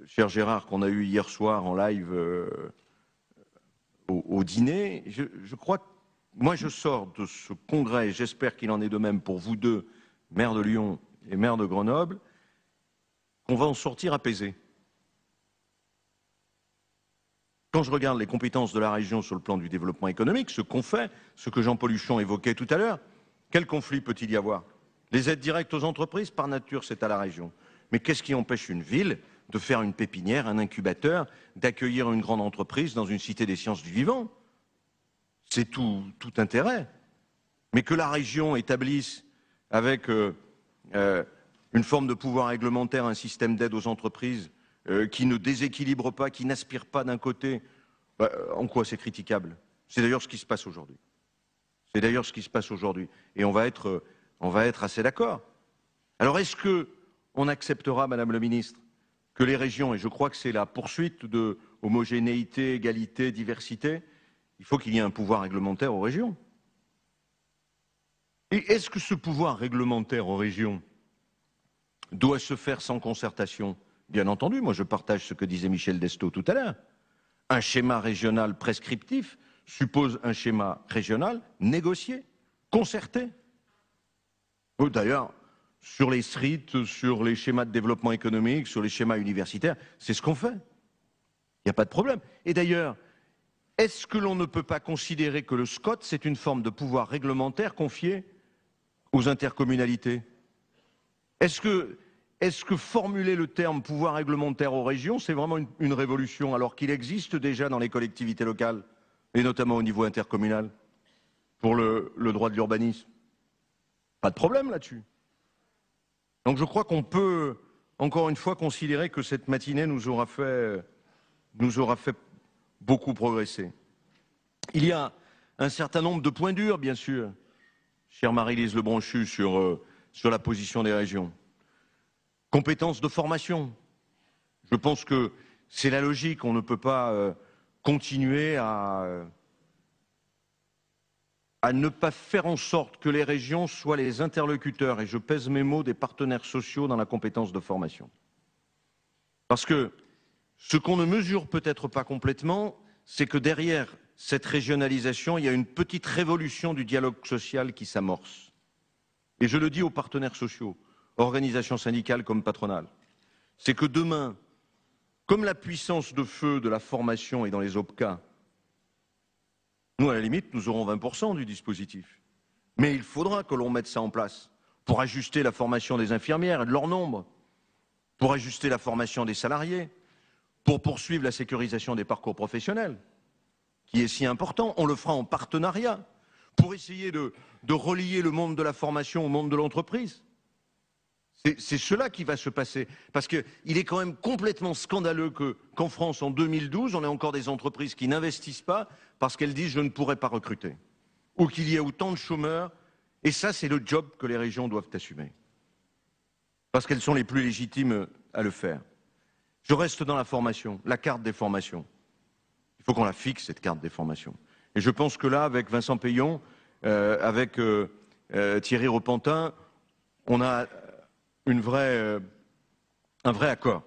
cher Gérard, qu'on a eu hier soir en live au dîner, je crois que moi je sors de ce congrès, et j'espère qu'il en est de même pour vous deux, maire de Lyon et maire de Grenoble, qu'on va en sortir apaisé. Quand je regarde les compétences de la région sur le plan du développement économique, ce qu'on fait, ce que Jean-Paul Huchon évoquait tout à l'heure, quel conflit peut-il y avoir? Les aides directes aux entreprises, par nature, c'est à la région. Mais qu'est-ce qui empêche une ville de faire une pépinière, un incubateur, d'accueillir une grande entreprise dans une cité des sciences du vivant? C'est tout intérêt. Mais que la région établisse, avec une forme de pouvoir réglementaire, un système d'aide aux entreprises qui ne déséquilibre pas, qui n'aspire pas d'un côté, en quoi c'est critiquable? C'est d'ailleurs ce qui se passe aujourd'hui. C'est d'ailleurs ce qui se passe aujourd'hui. Et on va être assez d'accord. Alors est-ce qu'on acceptera, Madame la Ministre, que les régions, et je crois que c'est la poursuite de homogénéité, égalité, diversité, il faut qu'il y ait un pouvoir réglementaire aux régions. Et est-ce que ce pouvoir réglementaire aux régions doit se faire sans concertation? Bien entendu, moi je partage ce que disait Michel Destaut tout à l'heure. Un schéma régional prescriptif suppose un schéma régional négocié, concerté. D'ailleurs, sur les SRIT, sur les schémas de développement économique, sur les schémas universitaires, c'est ce qu'on fait. Il n'y a pas de problème. Et d'ailleurs, est-ce que l'on ne peut pas considérer que le SCOT, c'est une forme de pouvoir réglementaire confié aux intercommunalités? Est-ce que formuler le terme pouvoir réglementaire aux régions, c'est vraiment une révolution, alors qu'il existe déjà dans les collectivités locales, et notamment au niveau intercommunal, pour le droit de l'urbanisme? Pas de problème là-dessus. Donc je crois qu'on peut, encore une fois, considérer que cette matinée nous aura fait beaucoup progresser. Il y a un certain nombre de points durs, bien sûr, chère Marie-Lise Lebranchu, sur la position des régions. Compétences de formation. Je pense que c'est la logique. On ne peut pas continuer à ne pas faire en sorte que les régions soient les interlocuteurs, et je pèse mes mots, des partenaires sociaux dans la compétence de formation. Parce que ce qu'on ne mesure peut-être pas complètement, c'est que derrière cette régionalisation, il y a une petite révolution du dialogue social qui s'amorce. Et je le dis aux partenaires sociaux, organisations syndicales comme patronales, c'est que demain, comme la puissance de feu de la formation est dans les OPCA, nous, à la limite, nous aurons 20% du dispositif. Mais il faudra que l'on mette ça en place pour ajuster la formation des infirmières et de leur nombre, pour ajuster la formation des salariés, pour poursuivre la sécurisation des parcours professionnels, qui est si important. On le fera en partenariat pour essayer de relier le monde de la formation au monde de l'entreprise. C'est cela qui va se passer. Parce qu'il est quand même complètement scandaleux qu'en France, en 2012, on ait encore des entreprises qui n'investissent pas parce qu'elles disent « je ne pourrai pas recruter ». Ou qu'il y ait autant de chômeurs. Et ça, c'est le job que les régions doivent assumer. Parce qu'elles sont les plus légitimes à le faire. Je reste dans la formation, la carte des formations. Il faut qu'on la fixe, cette carte des formations. Et je pense que là, avec Vincent Payon, avec Thierry Repentin, on a un vrai accord.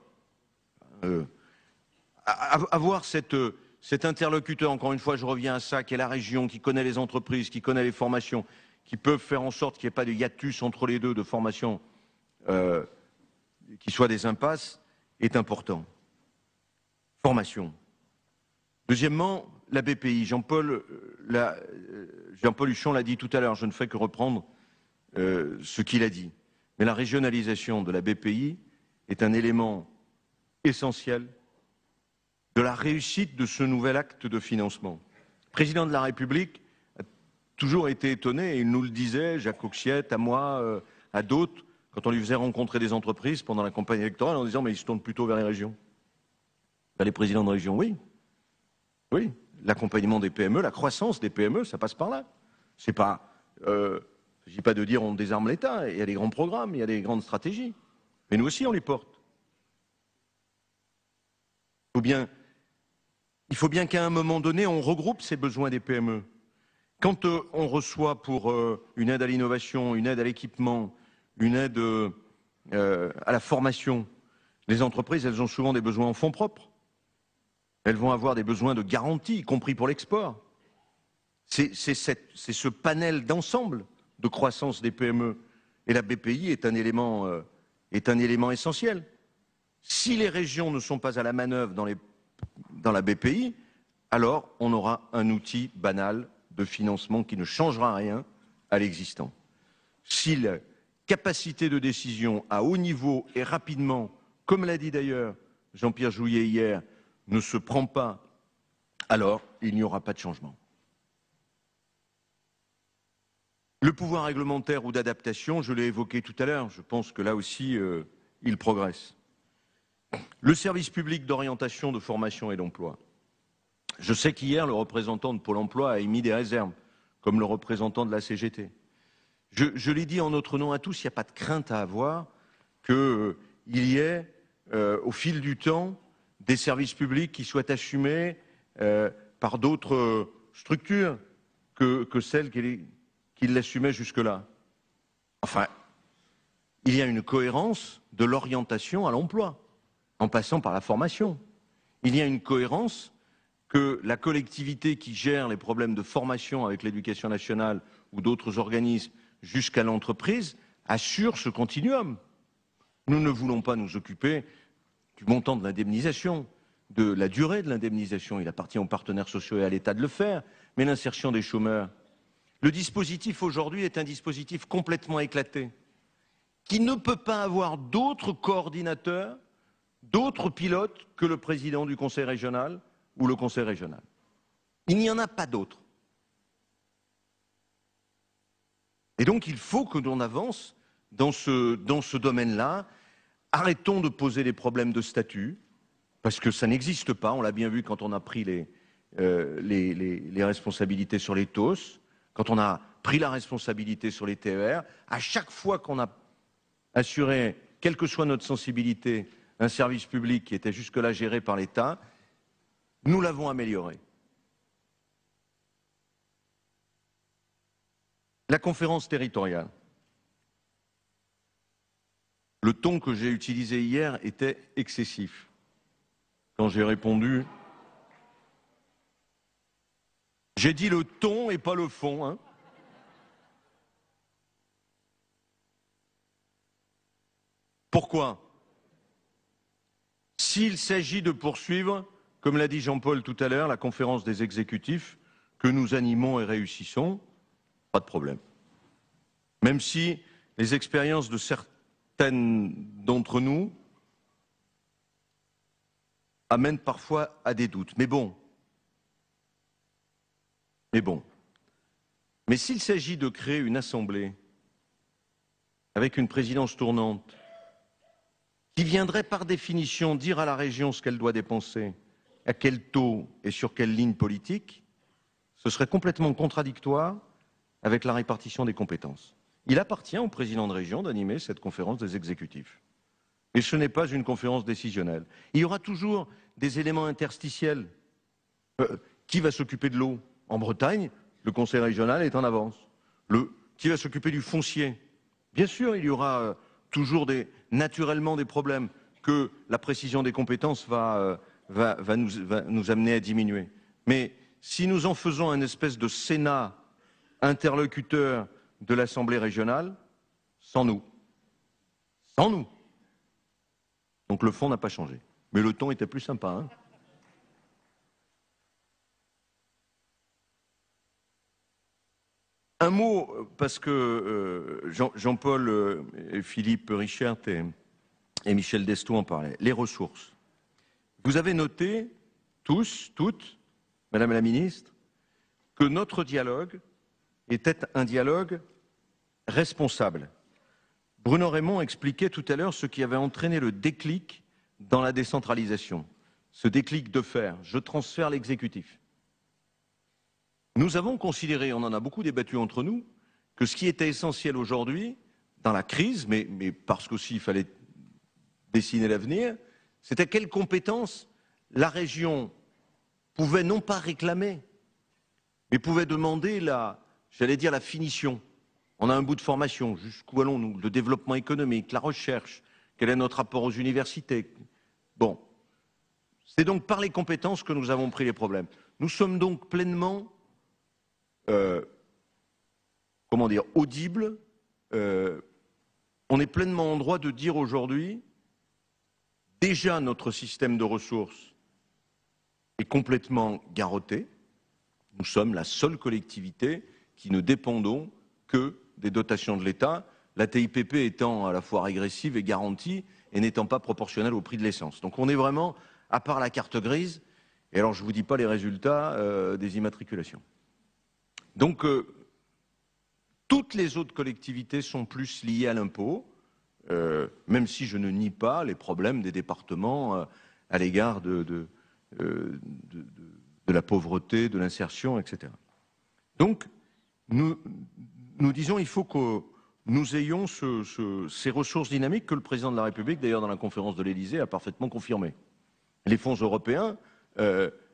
Avoir cet interlocuteur, encore une fois, je reviens à ça, qui est la région, qui connaît les entreprises, qui connaît les formations, qui peuvent faire en sorte qu'il n'y ait pas de hiatus entre les deux, de formation qui soient des impasses, est important. Formation. Deuxièmement, la BPI. Jean-Paul Huchon l'a dit tout à l'heure, je ne fais que reprendre ce qu'il a dit. Mais la régionalisation de la BPI est un élément essentiel de la réussite de ce nouvel acte de financement. Le président de la République a toujours été étonné, et il nous le disait, Jacques Coxiette, à moi, à d'autres, quand on lui faisait rencontrer des entreprises pendant la campagne électorale, en disant « mais ils se tournent plutôt vers les régions ». Les présidents de région, oui. Oui, l'accompagnement des PME, la croissance des PME, ça passe par là. C'est pas, il ne s'agit pas de dire on désarme l'État, il y a des grands programmes, il y a des grandes stratégies. Mais nous aussi, on les porte. Il faut bien qu'à un moment donné, on regroupe ces besoins des PME. Quand on reçoit pour une aide à l'innovation, une aide à l'équipement, une aide à la formation, les entreprises, elles ont souvent des besoins en fonds propres. Elles vont avoir des besoins de garantie, y compris pour l'export. C'est ce panel d'ensemble de croissance des PME. Et la BPI est un élément essentiel. Si les régions ne sont pas à la manœuvre dans la BPI, alors on aura un outil banal de financement qui ne changera rien à l'existant. Si la capacité de décision à haut niveau et rapidement, comme l'a dit d'ailleurs Jean-Pierre Jouyet hier, ne se prend pas, alors il n'y aura pas de changement. Le pouvoir réglementaire ou d'adaptation, je l'ai évoqué tout à l'heure, je pense que là aussi, il progresse. Le service public d'orientation, de formation et d'emploi. Je sais qu'hier, le représentant de Pôle emploi a émis des réserves, comme le représentant de la CGT. Je l'ai dit en notre nom à tous, il n'y a pas de crainte à avoir qu'il y ait, au fil du temps, des services publics qui soient assumés par d'autres structures que celles qui l'assumaient jusque-là. Enfin, il y a une cohérence de l'orientation à l'emploi, en passant par la formation. Il y a une cohérence que la collectivité qui gère les problèmes de formation avec l'éducation nationale ou d'autres organismes jusqu'à l'entreprise assure ce continuum. Nous ne voulons pas nous occuper du montant de l'indemnisation, de la durée de l'indemnisation. Il appartient aux partenaires sociaux et à l'État de le faire, mais l'insertion des chômeurs. Le dispositif aujourd'hui est un dispositif complètement éclaté, qui ne peut pas avoir d'autres coordinateurs, d'autres pilotes que le président du conseil régional ou le conseil régional. Il n'y en a pas d'autres. Et donc il faut que l'on avance dans ce domaine-là. Arrêtons de poser des problèmes de statut, parce que ça n'existe pas. On l'a bien vu quand on a pris les responsabilités sur les TOS, quand on a pris la responsabilité sur les TER. À chaque fois qu'on a assuré, quelle que soit notre sensibilité, un service public qui était jusque-là géré par l'État, nous l'avons amélioré. La conférence territoriale. Le ton que j'ai utilisé hier était excessif. Quand j'ai répondu, j'ai dit le ton et pas le fond. Hein. Pourquoi? S'il s'agit de poursuivre, comme l'a dit Jean-Paul tout à l'heure, la conférence des exécutifs que nous animons et réussissons, pas de problème. Même si les expériences de certaines d'entre nous amènent parfois à des doutes. Mais bon, Mais s'il s'agit de créer une assemblée avec une présidence tournante qui viendrait par définition dire à la région ce qu'elle doit dépenser, à quel taux et sur quelle ligne politique, ce serait complètement contradictoire avec la répartition des compétences. Il appartient au président de région d'animer cette conférence des exécutifs. Et ce n'est pas une conférence décisionnelle. Il y aura toujours des éléments interstitiels. Qui va s'occuper de l'eau? En Bretagne, le conseil régional est en avance. Qui va s'occuper du foncier? Bien sûr, il y aura toujours naturellement des problèmes que la précision des compétences va nous amener à diminuer. Mais si nous en faisons un espèce de Sénat interlocuteur de l'Assemblée régionale, sans nous. Donc le fond n'a pas changé. Mais le ton était plus sympa. Hein. Un mot, parce que Jean-Paul, Philippe Richert et Michel Destot en parlaient. Les ressources. Vous avez noté, tous, toutes, Madame la Ministre, que notre dialogue était un dialogue responsable. Bruno Raymond expliquait tout à l'heure ce qui avait entraîné le déclic dans la décentralisation. Ce déclic de faire, je transfère l'exécutif. Nous avons considéré, on en a beaucoup débattu entre nous, que ce qui était essentiel aujourd'hui, dans la crise, mais parce qu'aussi il fallait dessiner l'avenir, c'était quelles compétences la région pouvait non pas réclamer, mais pouvait demander la finition. On a un bout de formation, jusqu'où allons-nous? Le développement économique, la recherche, quel est notre rapport aux universités? Bon, c'est donc par les compétences que nous avons pris les problèmes. Nous sommes donc pleinement, audibles. On est pleinement en droit de dire aujourd'hui, déjà notre système de ressources est complètement garrotté. Nous sommes la seule collectivité qui ne dépendons que des dotations de l'État, la TIPP étant à la fois régressive et garantie et n'étant pas proportionnelle au prix de l'essence. Donc on est vraiment, à part la carte grise, et alors je ne vous dis pas les résultats des immatriculations. Donc toutes les autres collectivités sont plus liées à l'impôt, même si je ne nie pas les problèmes des départements à l'égard de la pauvreté, de l'insertion, etc. Donc, nous disons qu'il faut que nous ayons ces ressources dynamiques que le président de la République, d'ailleurs dans la conférence de l'Élysée, a parfaitement confirmé. Les fonds européens,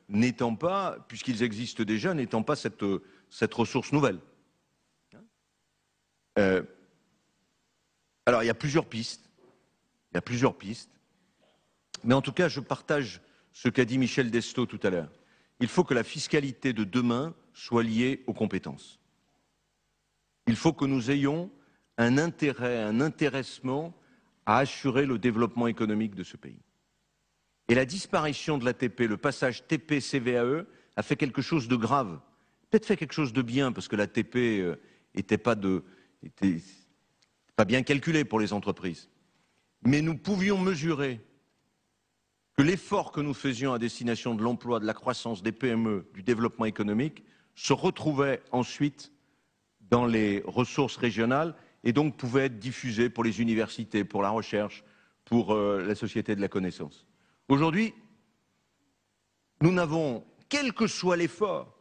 n'étant pas, puisqu'ils existent déjà, n'étant pas cette ressource nouvelle. Alors, il y a plusieurs pistes. Mais en tout cas, je partage ce qu'a dit Michel Destot tout à l'heure. Il faut que la fiscalité de demain soit liée aux compétences. Il faut que nous ayons un intérêt, un intéressement à assurer le développement économique de ce pays. Et la disparition de l'ATP, le passage TP-CVAE, a fait quelque chose de grave. Peut-être fait quelque chose de bien, parce que l'ATP n'était pas bien calculé pour les entreprises. Mais nous pouvions mesurer que l'effort que nous faisions à destination de l'emploi, de la croissance, des PME, du développement économique, se retrouvait ensuite dans les ressources régionales et donc pouvait être diffusé pour les universités, pour la recherche, pour la société de la connaissance. Aujourd'hui, nous n'avons, quel que soit l'effort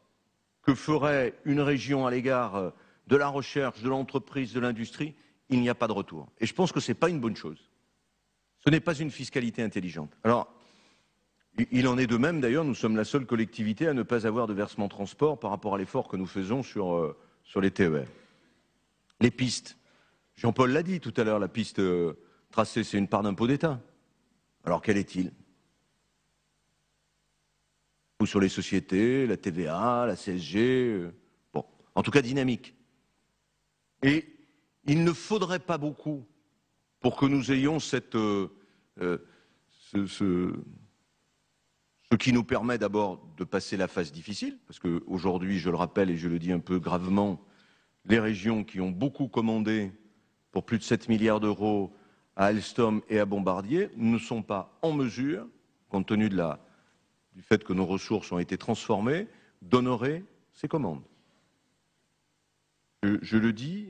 que ferait une région à l'égard de la recherche, de l'entreprise, de l'industrie, il n'y a pas de retour. Et je pense que ce n'est pas une bonne chose. Ce n'est pas une fiscalité intelligente. Alors, il en est de même, d'ailleurs, nous sommes la seule collectivité à ne pas avoir de versement transport par rapport à l'effort que nous faisons sur les TER. Les pistes. Jean-Paul l'a dit tout à l'heure, la piste tracée, c'est une part d'impôt d'État. Alors, quel est-il? Ou sur les sociétés, la TVA, la CSG, bon, en tout cas dynamique. Et il ne faudrait pas beaucoup pour que nous ayons ce qui nous permet d'abord de passer la phase difficile, parce qu'aujourd'hui, je le rappelle et je le dis un peu gravement, les régions qui ont beaucoup commandé pour plus de 7 milliards d'euros à Alstom et à Bombardier ne sont pas en mesure, compte tenu du fait que nos ressources ont été transformées, d'honorer ces commandes. Je le dis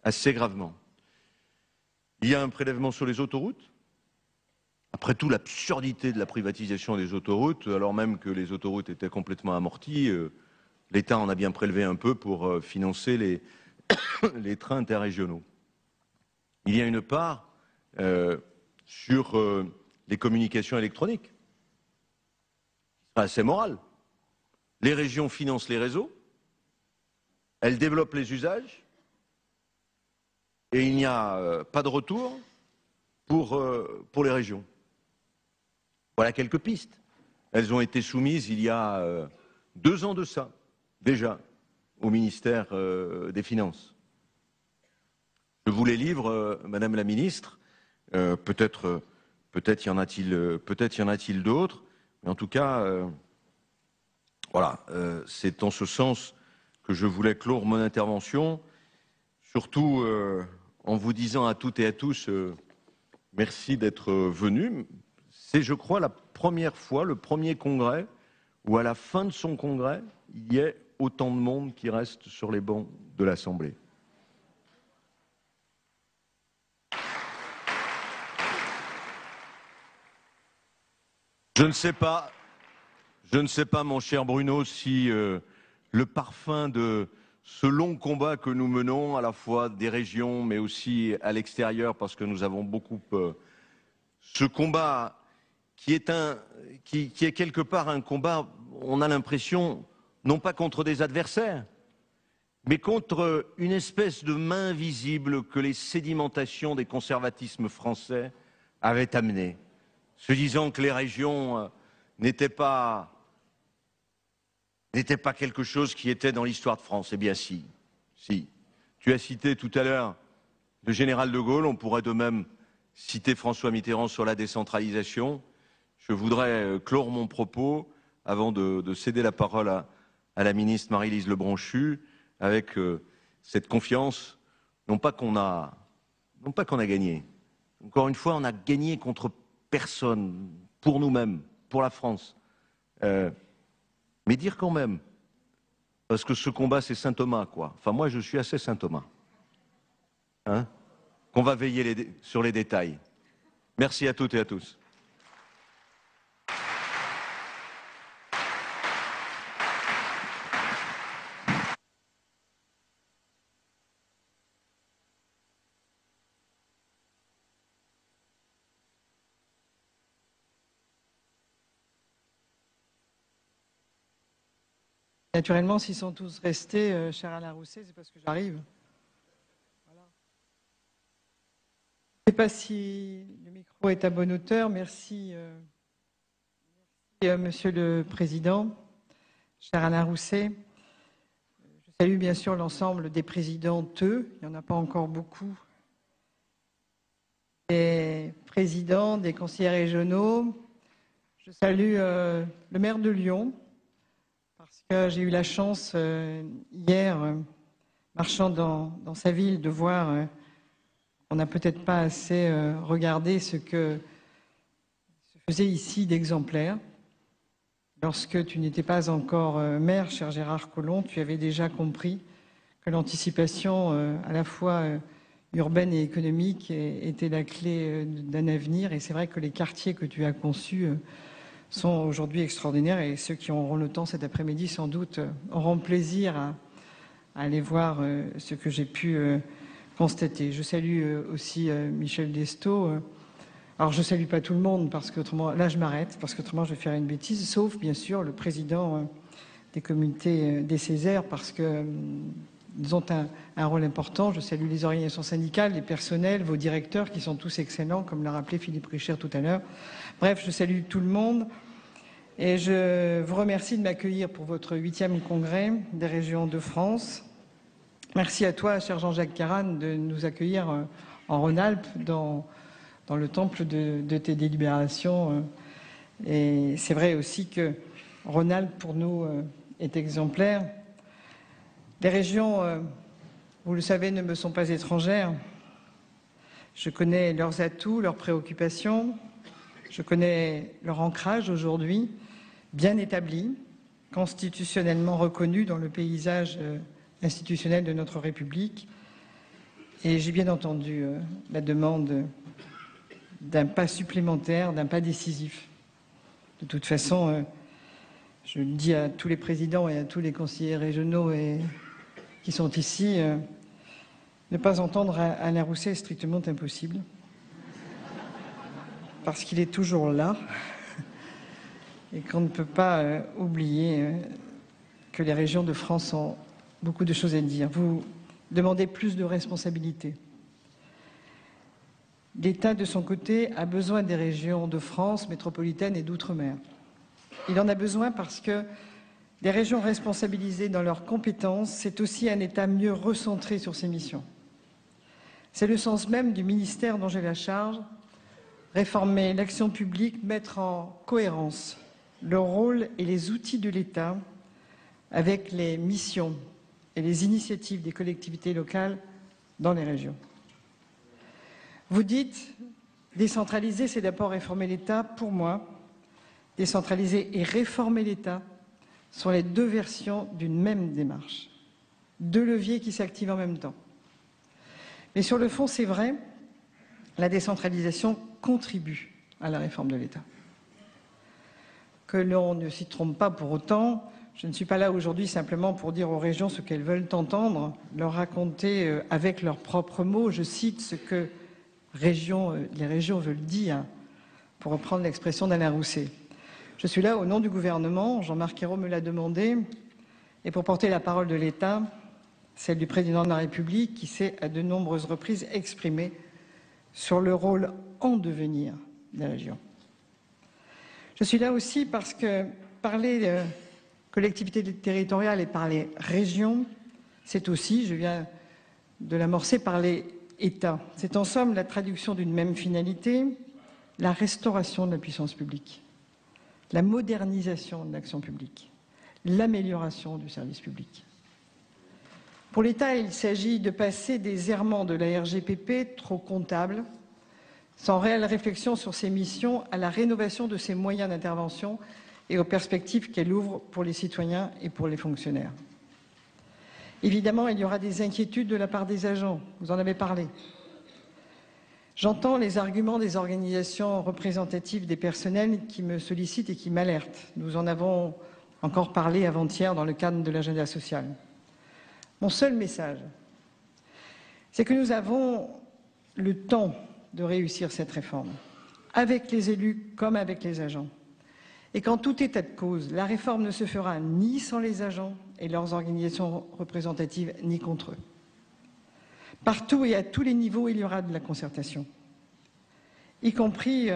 assez gravement. Il y a un prélèvement sur les autoroutes. Après tout, l'absurdité de la privatisation des autoroutes, alors même que les autoroutes étaient complètement amorties, l'État en a bien prélevé un peu pour financer les trains interrégionaux. Il y a une part sur les communications électroniques, c'est assez moral. Les régions financent les réseaux, elles développent les usages, et il n'y a pas de retour pour les régions. Voilà quelques pistes. Elles ont été soumises il y a 2 ans de ça, déjà, au ministère des Finances. Je vous les livre, Madame la Ministre. Peut-être y en a-t-il d'autres, mais en tout cas, voilà, c'est en ce sens que je voulais clore mon intervention, surtout en vous disant à toutes et à tous merci d'être venus. C'est, je crois, la première fois, le premier congrès où, à la fin de son congrès, il y ait autant de monde qui reste sur les bancs de l'Assemblée. Je ne sais pas, mon cher Bruno, si le parfum de ce long combat que nous menons, à la fois des régions, mais aussi à l'extérieur, parce que nous avons beaucoup... ce combat qui est quelque part un combat, on a l'impression, non pas contre des adversaires, mais contre une espèce de main invisible que les sédimentations des conservatismes français avaient amené, se disant que les régions n'étaient pas quelque chose qui était dans l'histoire de France. Eh bien si. Tu as cité tout à l'heure le général de Gaulle, on pourrait de même citer François Mitterrand sur la décentralisation. Je voudrais clore mon propos avant de céder la parole à la ministre Marie-Lise Lebranchu avec cette confiance, non pas qu'on a gagné. Encore une fois, on a gagné contre personne, pour nous-mêmes, pour la France. Mais dire quand même, parce que ce combat c'est Saint Thomas, quoi. Enfin moi je suis assez Saint Thomas. Hein, qu'on va veiller sur les détails. Merci à toutes et à tous. Naturellement, s'ils sont tous restés, cher Alain Rousset, c'est parce que j'arrive. Voilà. Je ne sais pas si le micro est à bonne hauteur. Merci, Monsieur le Président, cher Alain Rousset. Je salue bien sûr l'ensemble des présidentes, il n'y en a pas encore beaucoup, des présidents, des conseillers régionaux. Je salue le maire de Lyon, parce que j'ai eu la chance hier, marchant dans sa ville, de voir qu'on n'a peut-être pas assez regardé ce que se faisait ici d'exemplaire. Lorsque tu n'étais pas encore maire, cher Gérard Collomb, tu avais déjà compris que l'anticipation à la fois urbaine et économique était la clé d'un avenir. Et c'est vrai que les quartiers que tu as conçus sont aujourd'hui extraordinaires, et ceux qui auront le temps cet après-midi sans doute auront plaisir à aller voir ce que j'ai pu constater. Je salue aussi Michel Destot. Alors je ne salue pas tout le monde, parce qu'autrement, là je m'arrête, parce qu'autrement je vais faire une bêtise, sauf bien sûr le président des comités des Césaires, parce qu'ils ont un rôle important. Je salue les organisations syndicales, les personnels, vos directeurs qui sont tous excellents, comme l'a rappelé Philippe Richard tout à l'heure. Bref, je salue tout le monde et je vous remercie de m'accueillir pour votre 8e congrès des régions de France. Merci à toi, cher Jean-Jacques Carane, de nous accueillir en Rhône-Alpes dans le temple de tes délibérations. Et c'est vrai aussi que Rhône-Alpes, pour nous, est exemplaire. Les régions, vous le savez, ne me sont pas étrangères. Je connais leurs atouts, leurs préoccupations. Je connais leur ancrage aujourd'hui, bien établi, constitutionnellement reconnu dans le paysage institutionnelle de notre République. Et j'ai bien entendu la demande d'un pas supplémentaire, d'un pas décisif. De toute façon, je le dis à tous les présidents et à tous les conseillers régionaux qui sont ici, ne pas entendre Alain Rousset est strictement impossible, parce qu'il est toujours là, et qu'on ne peut pas oublier que les régions de France ont beaucoup de choses à dire. Vous demandez plus de responsabilité. L'État, de son côté, a besoin des régions de France métropolitaine et d'outre-mer. Il en a besoin parce que des régions responsabilisées dans leurs compétences, c'est aussi un État mieux recentré sur ses missions. C'est le sens même du ministère dont j'ai la charge, réformer l'action publique, mettre en cohérence le rôle et les outils de l'État avec les missions et les initiatives des collectivités locales dans les régions. Vous dites, décentraliser, c'est d'abord réformer l'État. Pour moi, décentraliser et réformer l'État sont les deux versions d'une même démarche, deux leviers qui s'activent en même temps. Mais sur le fond, c'est vrai, la décentralisation contribue à la réforme de l'État. Que l'on ne s'y trompe pas pour autant, je ne suis pas là aujourd'hui simplement pour dire aux régions ce qu'elles veulent entendre, leur raconter avec leurs propres mots, je cite ce que les régions veulent dire, pour reprendre l'expression d'Alain Rousset. Je suis là au nom du gouvernement, Jean-Marc Ayrault me l'a demandé, et pour porter la parole de l'État, celle du président de la République, qui s'est à de nombreuses reprises exprimé sur le rôle en devenir des régions. Je suis là aussi parce que parler de collectivité territoriale et parler région, c'est aussi, je viens de l'amorcer, parler État. C'est en somme la traduction d'une même finalité, la restauration de la puissance publique, la modernisation de l'action publique, l'amélioration du service public. Pour l'État, il s'agit de passer des errements de la RGPP trop comptables, sans réelle réflexion sur ses missions, à la rénovation de ses moyens d'intervention et aux perspectives qu'elle ouvre pour les citoyens et pour les fonctionnaires. Évidemment, il y aura des inquiétudes de la part des agents, vous en avez parlé. J'entends les arguments des organisations représentatives des personnels qui me sollicitent et qui m'alertent. Nous en avons encore parlé avant-hier dans le cadre de l'agenda social. Mon seul message, c'est que nous avons le temps de réussir cette réforme, avec les élus comme avec les agents. Et qu'en tout état de cause, la réforme ne se fera ni sans les agents et leurs organisations représentatives, ni contre eux. Partout et à tous les niveaux, il y aura de la concertation, y compris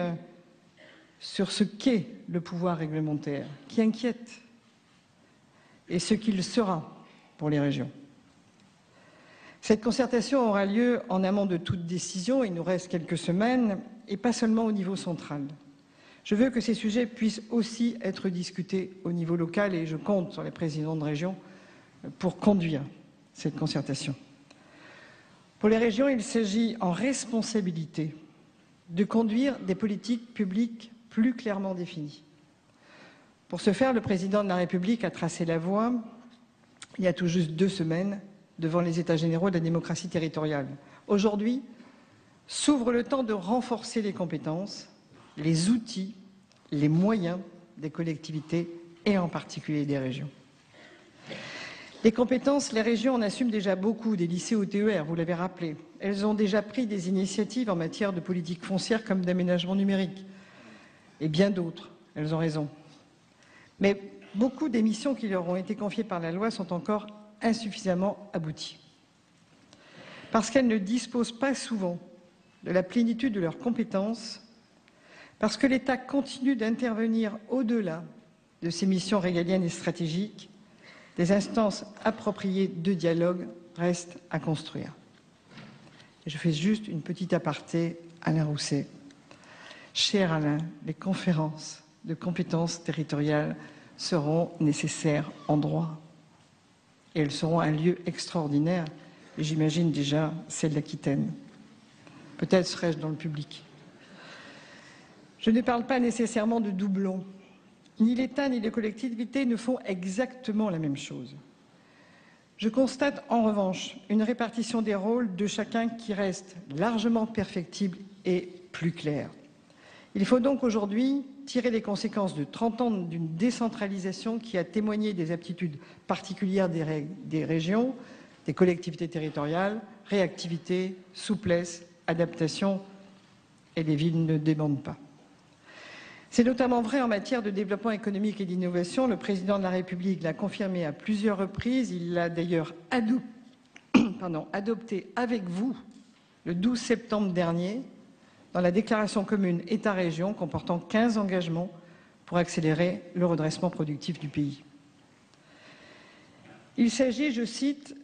sur ce qu'est le pouvoir réglementaire, qui inquiète, et ce qu'il sera pour les régions. Cette concertation aura lieu en amont de toute décision, il nous reste quelques semaines, et pas seulement au niveau central. Je veux que ces sujets puissent aussi être discutés au niveau local et je compte sur les présidents de région pour conduire cette concertation. Pour les régions, il s'agit en responsabilité de conduire des politiques publiques plus clairement définies. Pour ce faire, le président de la République a tracé la voie, il y a tout juste 2 semaines, devant les États généraux de la démocratie territoriale. Aujourd'hui, s'ouvre le temps de renforcer les compétences, les outils, les moyens des collectivités et en particulier des régions. Les compétences, les régions en assument déjà beaucoup, des lycées au TER, vous l'avez rappelé. Elles ont déjà pris des initiatives en matière de politique foncière comme d'aménagement numérique. Et bien d'autres, elles ont raison. Mais beaucoup des missions qui leur ont été confiées par la loi sont encore insuffisamment abouties. Parce qu'elles ne disposent pas souvent de la plénitude de leurs compétences, parce que l'État continue d'intervenir au-delà de ses missions régaliennes et stratégiques, des instances appropriées de dialogue restent à construire. Et je fais juste une petite aparté, Alain Rousset. Cher Alain, les conférences de compétences territoriales seront nécessaires en droit. Et elles seront un lieu extraordinaire, et j'imagine déjà celle d'Aquitaine. Peut-être serai-je dans le public. Je ne parle pas nécessairement de doublons. Ni l'État ni les collectivités ne font exactement la même chose. Je constate en revanche une répartition des rôles de chacun qui reste largement perfectible et plus claire. Il faut donc aujourd'hui tirer les conséquences de 30 ans d'une décentralisation qui a témoigné des aptitudes particulières des régions, des collectivités territoriales, réactivité, souplesse, adaptation, et les villes ne débandent pas. C'est notamment vrai en matière de développement économique et d'innovation. Le président de la République l'a confirmé à plusieurs reprises. Il l'a d'ailleurs adopté avec vous le 12 septembre dernier dans la déclaration commune État-région comportant 15 engagements pour accélérer le redressement productif du pays. Il s'agit, je cite,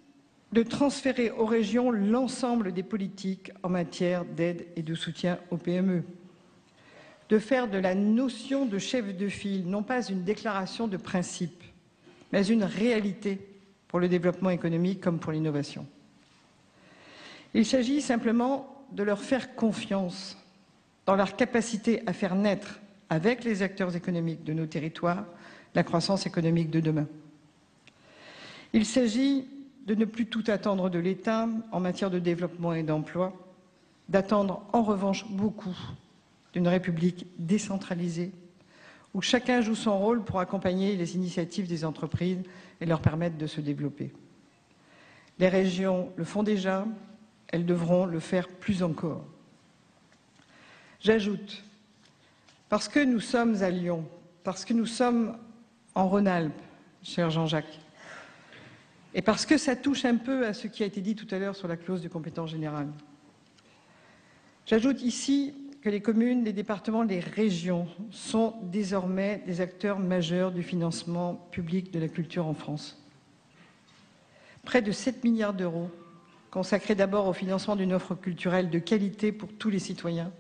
de transférer aux régions l'ensemble des politiques en matière d'aide et de soutien aux PME, de faire de la notion de chef de file non pas une déclaration de principe, mais une réalité pour le développement économique comme pour l'innovation. Il s'agit simplement de leur faire confiance dans leur capacité à faire naître, avec les acteurs économiques de nos territoires, la croissance économique de demain. Il s'agit de ne plus tout attendre de l'État en matière de développement et d'emploi, d'attendre en revanche beaucoup d'une République décentralisée, où chacun joue son rôle pour accompagner les initiatives des entreprises et leur permettre de se développer. Les régions le font déjà, elles devront le faire plus encore. J'ajoute, parce que nous sommes à Lyon, parce que nous sommes en Rhône-Alpes, cher Jean-Jacques, et parce que ça touche un peu à ce qui a été dit tout à l'heure sur la clause de compétence générale. J'ajoute ici que les communes, les départements, les régions sont désormais des acteurs majeurs du financement public de la culture en France. Près de 7 milliards d'euros consacrés d'abord au financement d'une offre culturelle de qualité pour tous les citoyens.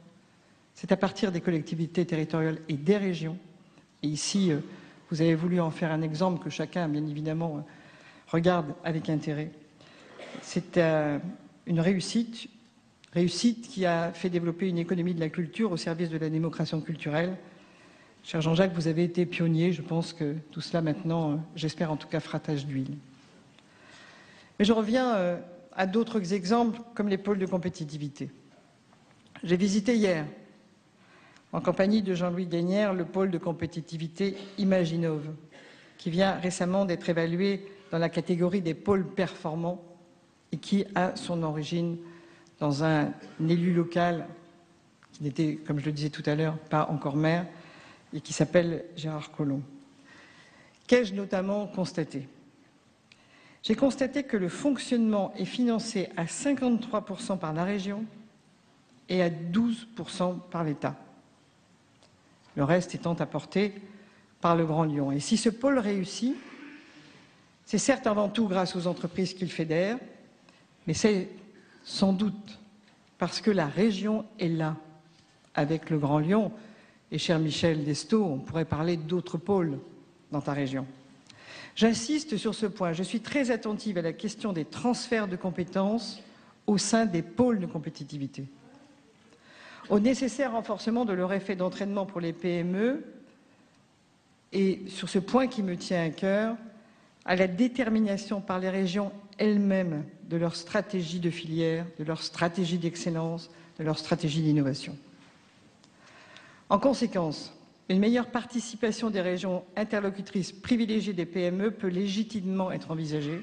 C'est à partir des collectivités territoriales et des régions. Et ici, vous avez voulu en faire un exemple que chacun, bien évidemment, regarde avec intérêt. C'est une réussite qui a fait développer une économie de la culture au service de la démocratie culturelle. Cher Jean-Jacques, vous avez été pionnier. Je pense que tout cela maintenant, j'espère en tout cas, fera tache d'huile. Mais je reviens à d'autres exemples, comme les pôles de compétitivité. J'ai visité hier, en compagnie de Jean-Louis Gagnaire, le pôle de compétitivité Imaginov, qui vient récemment d'être évalué dans la catégorie des pôles performants et qui a son origine dans un élu local qui n'était, comme je le disais tout à l'heure, pas encore maire et qui s'appelle Gérard Collomb. Qu'ai-je notamment constaté ? J'ai constaté que le fonctionnement est financé à 53% par la région et à 12% par l'État. Le reste étant apporté par le Grand Lyon. Et si ce pôle réussit, c'est certes avant tout grâce aux entreprises qu'il fédère, mais c'est sans doute parce que la région est là, avec le Grand Lyon. Et cher Michel Destot, on pourrait parler d'autres pôles dans ta région. J'insiste sur ce point, je suis très attentive à la question des transferts de compétences au sein des pôles de compétitivité, au nécessaire renforcement de leur effet d'entraînement pour les PME et, sur ce point qui me tient à cœur, à la détermination par les régions elles-mêmes de leur stratégie de filière, de leur stratégie d'excellence, de leur stratégie d'innovation. En conséquence, une meilleure participation des régions interlocutrices privilégiées des PME peut légitimement être envisagée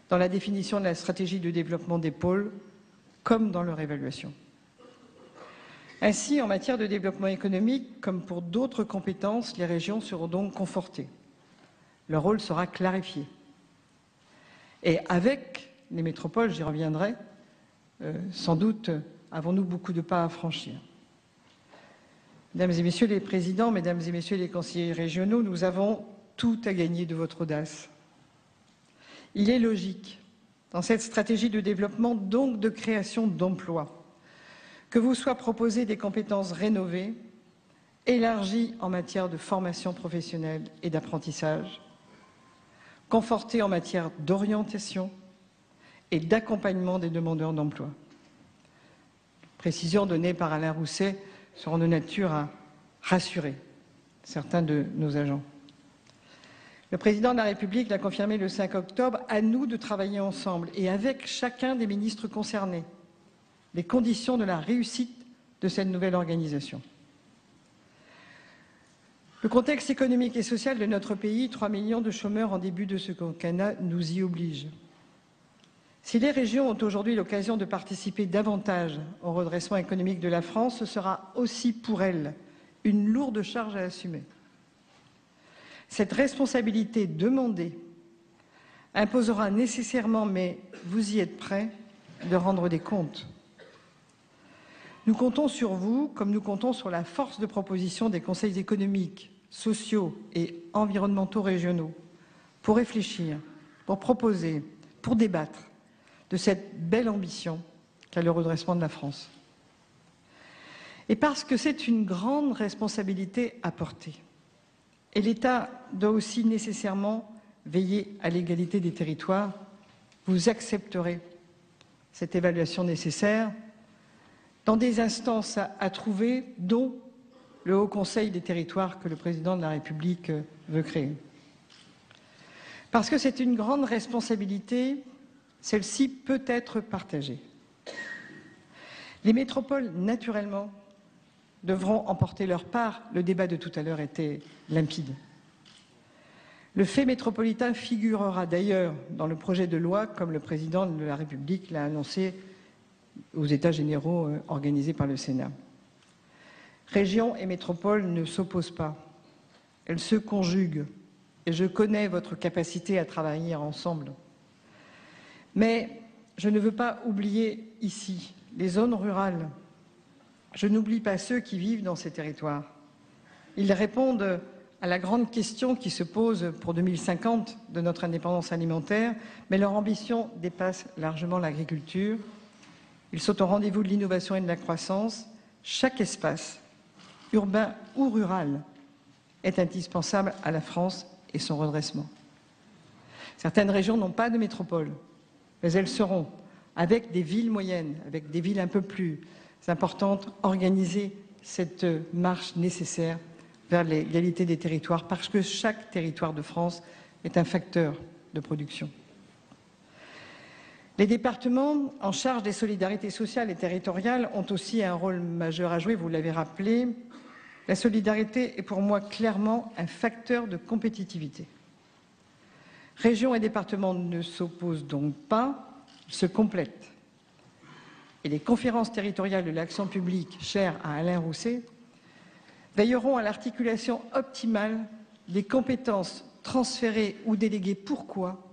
dans la définition de la stratégie de développement des pôles comme dans leur évaluation. Ainsi, en matière de développement économique, comme pour d'autres compétences, les régions seront donc confortées. Leur rôle sera clarifié. Et avec les métropoles, j'y reviendrai, sans doute avons-nous beaucoup de pas à franchir. Mesdames et messieurs les présidents, mesdames et messieurs les conseillers régionaux, nous avons tout à gagner de votre audace. Il est logique, dans cette stratégie de développement, donc de création d'emplois, que vous soient proposées des compétences rénovées, élargies en matière de formation professionnelle et d'apprentissage, confortées en matière d'orientation et d'accompagnement des demandeurs d'emploi. Précisions données par Alain Rousset seront de nature à rassurer certains de nos agents. Le président de la République l'a confirmé le 5 octobre, à nous de travailler ensemble et avec chacun des ministres concernés, les conditions de la réussite de cette nouvelle organisation. Le contexte économique et social de notre pays, 3 millions de chômeurs en début de ce quinquennat, nous y oblige. Si les régions ont aujourd'hui l'occasion de participer davantage au redressement économique de la France, ce sera aussi pour elles une lourde charge à assumer. Cette responsabilité demandée imposera nécessairement, mais vous y êtes prêts, de rendre des comptes. Nous comptons sur vous, comme nous comptons sur la force de proposition des conseils économiques, sociaux et environnementaux régionaux, pour réfléchir, pour proposer, pour débattre de cette belle ambition qu'a le redressement de la France. Et parce que c'est une grande responsabilité à porter, et l'État doit aussi nécessairement veiller à l'égalité des territoires, vous accepterez cette évaluation nécessaire dans des instances à trouver, dont le Haut Conseil des territoires que le président de la République veut créer. Parce que c'est une grande responsabilité, celle-ci peut être partagée. Les métropoles, naturellement, devront emporter leur part. Le débat de tout à l'heure était limpide. Le fait métropolitain figurera d'ailleurs dans le projet de loi, comme le président de la République l'a annoncé aux États généraux organisés par le Sénat. Région et métropole ne s'opposent pas, elles se conjuguent, et je connais votre capacité à travailler ensemble. Mais je ne veux pas oublier ici les zones rurales. Je n'oublie pas ceux qui vivent dans ces territoires. Ils répondent à la grande question qui se pose pour 2050 de notre indépendance alimentaire, mais leur ambition dépasse largement l'agriculture. Ils sont au rendez-vous de l'innovation et de la croissance. Chaque espace, urbain ou rural, est indispensable à la France et son redressement. Certaines régions n'ont pas de métropole, mais elles seront, avec des villes moyennes, avec des villes un peu plus importantes, organiser cette marche nécessaire vers l'égalité des territoires, parce que chaque territoire de France est un facteur de production. Les départements en charge des solidarités sociales et territoriales ont aussi un rôle majeur à jouer, vous l'avez rappelé. La solidarité est pour moi clairement un facteur de compétitivité. Régions et départements ne s'opposent donc pas, ils se complètent. Et les conférences territoriales de l'action publique, chères à Alain Rousset, veilleront à l'articulation optimale des compétences transférées ou déléguées. Pourquoi ?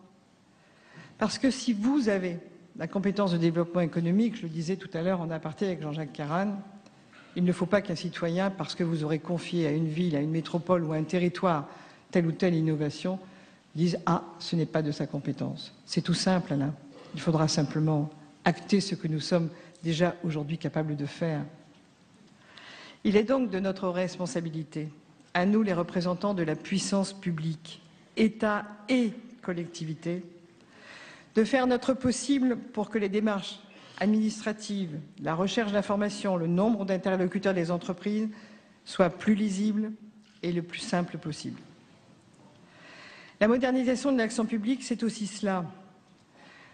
Parce que si vous avez la compétence de développement économique, je le disais tout à l'heure en aparté avec Jean-Jacques Caran, il ne faut pas qu'un citoyen, parce que vous aurez confié à une ville, à une métropole ou à un territoire telle ou telle innovation, dise « Ah, ce n'est pas de sa compétence ». C'est tout simple, Alain. Il faudra simplement acter ce que nous sommes déjà aujourd'hui capables de faire. Il est donc de notre responsabilité, à nous les représentants de la puissance publique, État et collectivités, de faire notre possible pour que les démarches administratives, la recherche d'informations, le nombre d'interlocuteurs des entreprises soient plus lisibles et le plus simple possible. La modernisation de l'action publique, c'est aussi cela.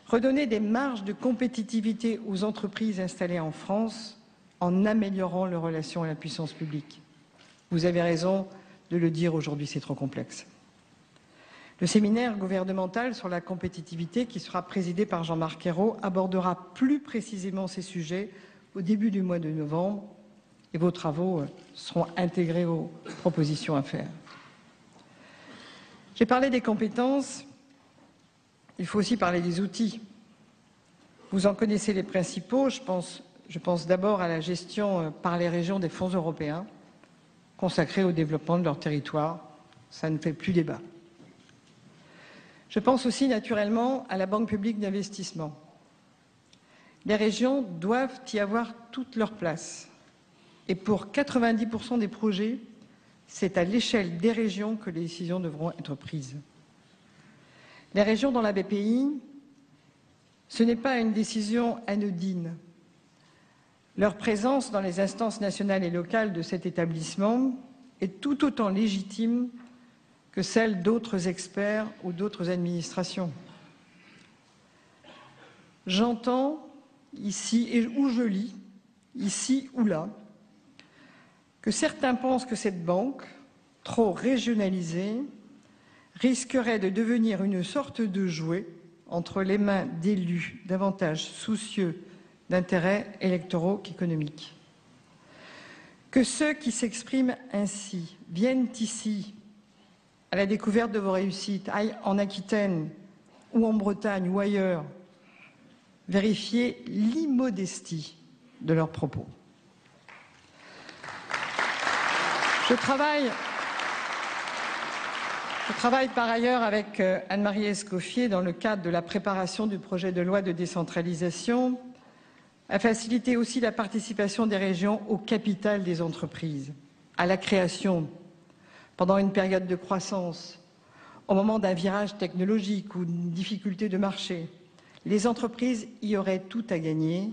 Redonner des marges de compétitivité aux entreprises installées en France en améliorant leurs relations à la puissance publique. Vous avez raison de le dire aujourd'hui, c'est trop complexe. Le séminaire gouvernemental sur la compétitivité, qui sera présidé par Jean-Marc Ayrault, abordera plus précisément ces sujets au début du mois de novembre et vos travaux seront intégrés aux propositions à faire. J'ai parlé des compétences, il faut aussi parler des outils. Vous en connaissez les principaux, je pense d'abord à la gestion par les régions des fonds européens consacrés au développement de leur territoire. Ça ne fait plus débat. Je pense aussi naturellement à la Banque publique d'investissement. Les régions doivent y avoir toute leur place. Et pour 90% des projets, c'est à l'échelle des régions que les décisions devront être prises. Les régions dans la BPI, ce n'est pas une décision anodine. Leur présence dans les instances nationales et locales de cet établissement est tout autant légitime que celles d'autres experts ou d'autres administrations. J'entends ici, et où je lis, ici ou là, que certains pensent que cette banque, trop régionalisée, risquerait de devenir une sorte de jouet entre les mains d'élus davantage soucieux d'intérêts électoraux qu'économiques. Que ceux qui s'expriment ainsi viennent ici à la découverte de vos réussites, aillent en Aquitaine ou en Bretagne ou ailleurs, vérifier l'immodestie de leurs propos. Je travaille par ailleurs avec Anne-Marie Escoffier dans le cadre de la préparation du projet de loi de décentralisation à faciliter aussi la participation des régions au capital des entreprises, à la création, pendant une période de croissance, au moment d'un virage technologique ou d'une difficulté de marché. Les entreprises y auraient tout à gagner.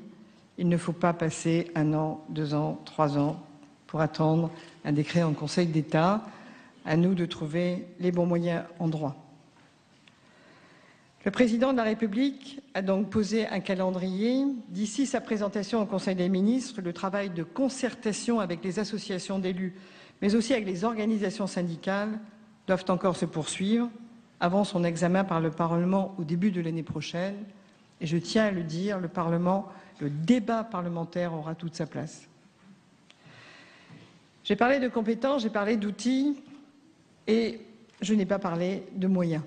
Il ne faut pas passer 1 an, 2 ans, 3 ans pour attendre un décret en Conseil d'État. À nous de trouver les bons moyens en droit. Le président de la République a donc posé un calendrier. D'ici sa présentation au Conseil des ministres, le travail de concertation avec les associations d'élus, mais aussi avec les organisations syndicales, doivent encore se poursuivre avant son examen par le Parlement au début de l'année prochaine. Et je tiens à le dire, le débat parlementaire aura toute sa place. J'ai parlé de compétences, j'ai parlé d'outils et je n'ai pas parlé de moyens.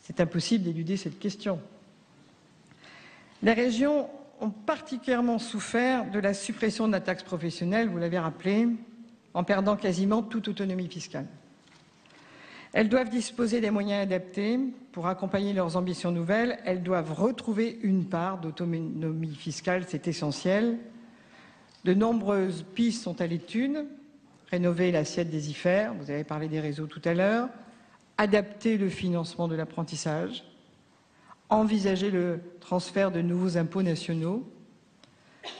C'est impossible d'éluder cette question. Les régions ont particulièrement souffert de la suppression de la taxe professionnelle, vous l'avez rappelé, en perdant quasiment toute autonomie fiscale. Elles doivent disposer des moyens adaptés pour accompagner leurs ambitions nouvelles. Elles doivent retrouver une part d'autonomie fiscale, c'est essentiel. De nombreuses pistes sont à l'étude. Rénover l'assiette des IFER, vous avez parlé des réseaux tout à l'heure. Adapter le financement de l'apprentissage. Envisager le transfert de nouveaux impôts nationaux.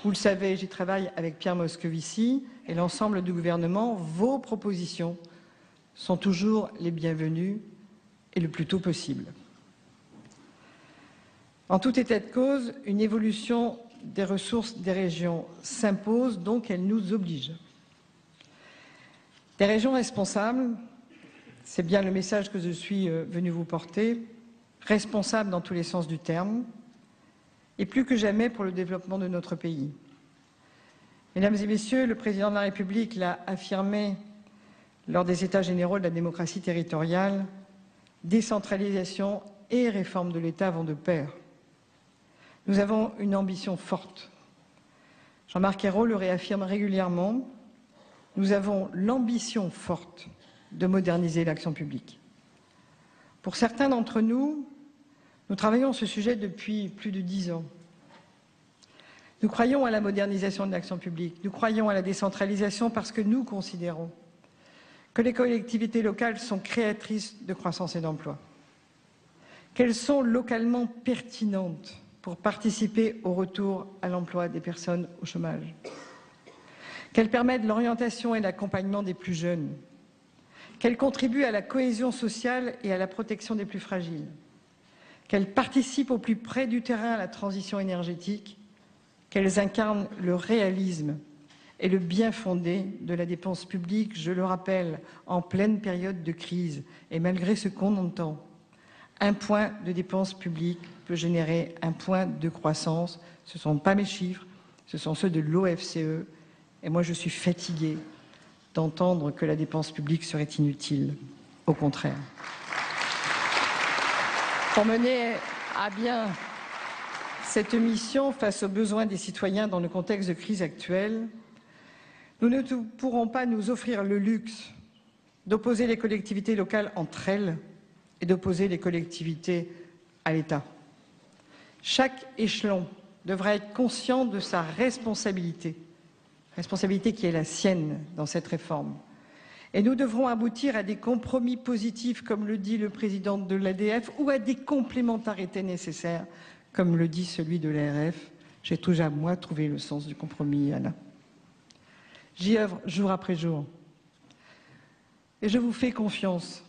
Vous le savez, j'y travaille avec Pierre Moscovici et l'ensemble du gouvernement. Vos propositions sont toujours les bienvenues et le plus tôt possible. En tout état de cause, une évolution des ressources des régions s'impose, donc elle nous oblige. Des régions responsables, c'est bien le message que je suis venu vous porter, responsables dans tous les sens du terme, et plus que jamais pour le développement de notre pays. Mesdames et messieurs, le président de la République l'a affirmé lors des États généraux de la démocratie territoriale, décentralisation et réforme de l'État vont de pair. Nous avons une ambition forte. Jean-Marc Ayrault le réaffirme régulièrement. Nous avons l'ambition forte de moderniser l'action publique. Pour certains d'entre nous, nous travaillons ce sujet depuis plus de 10 ans. Nous croyons à la modernisation de l'action publique, nous croyons à la décentralisation parce que nous considérons que les collectivités locales sont créatrices de croissance et d'emploi, qu'elles sont localement pertinentes pour participer au retour à l'emploi des personnes au chômage, qu'elles permettent l'orientation et l'accompagnement des plus jeunes, qu'elles contribuent à la cohésion sociale et à la protection des plus fragiles, qu'elles participent au plus près du terrain à la transition énergétique, qu'elles incarnent le réalisme et le bien fondé de la dépense publique, je le rappelle, en pleine période de crise, et malgré ce qu'on entend, 1 point de dépense publique peut générer 1 point de croissance. Ce ne sont pas mes chiffres, ce sont ceux de l'OFCE. Et moi, je suis fatiguée d'entendre que la dépense publique serait inutile. Au contraire. Pour mener à bien cette mission face aux besoins des citoyens dans le contexte de crise actuelle, nous ne pourrons pas nous offrir le luxe d'opposer les collectivités locales entre elles et d'opposer les collectivités à l'État. Chaque échelon devra être conscient de sa responsabilité qui est la sienne dans cette réforme. Et nous devrons aboutir à des compromis positifs, comme le dit le président de l'ADF, ou à des complémentarités nécessaires, comme le dit celui de l'ARF. J'ai toujours, moi, trouvé le sens du compromis, Anna. J'y œuvre jour après jour. Et je vous fais confiance.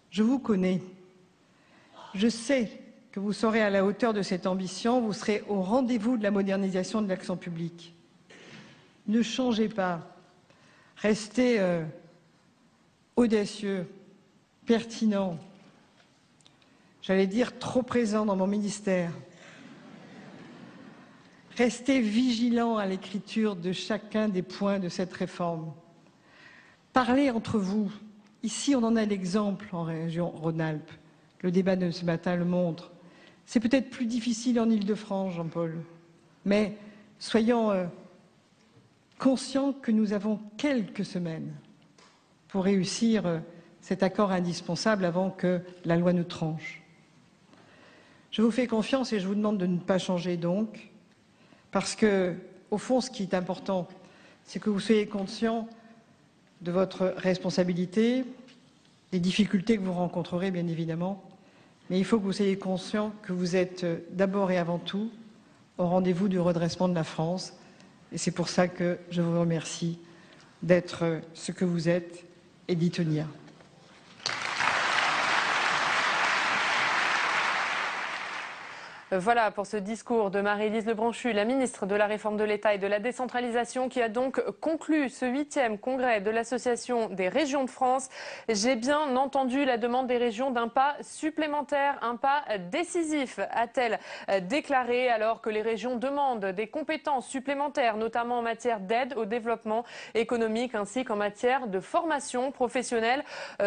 Je vous connais. Je sais que vous serez à la hauteur de cette ambition, vous serez au rendez-vous de la modernisation de l'action publique. Ne changez pas. Restez audacieux, pertinent, j'allais dire trop présent dans mon ministère. Restez vigilants à l'écriture de chacun des points de cette réforme. Parlez entre vous. Ici, on en a l'exemple en région Rhône-Alpes. Le débat de ce matin le montre. C'est peut-être plus difficile en Île-de-France, Jean-Paul, mais soyons conscients que nous avons quelques semaines pour réussir cet accord indispensable avant que la loi ne tranche. Je vous fais confiance et je vous demande de ne pas changer donc, parce que, au fond, ce qui est important, c'est que vous soyez conscients de votre responsabilité, des difficultés que vous rencontrerez, bien évidemment, mais il faut que vous soyez conscients que vous êtes d'abord et avant tout au rendez-vous du redressement de la France. Et c'est pour ça que je vous remercie d'être ce que vous êtes et d'y tenir. Voilà pour ce discours de Marie-Lise Lebranchu, la ministre de la Réforme de l'État et de la décentralisation, qui a donc conclu ce 8e congrès de l'Association des régions de France. J'ai bien entendu la demande des régions d'un pas supplémentaire, un pas décisif, a-t-elle déclaré, alors que les régions demandent des compétences supplémentaires, notamment en matière d'aide au développement économique ainsi qu'en matière de formation professionnelle.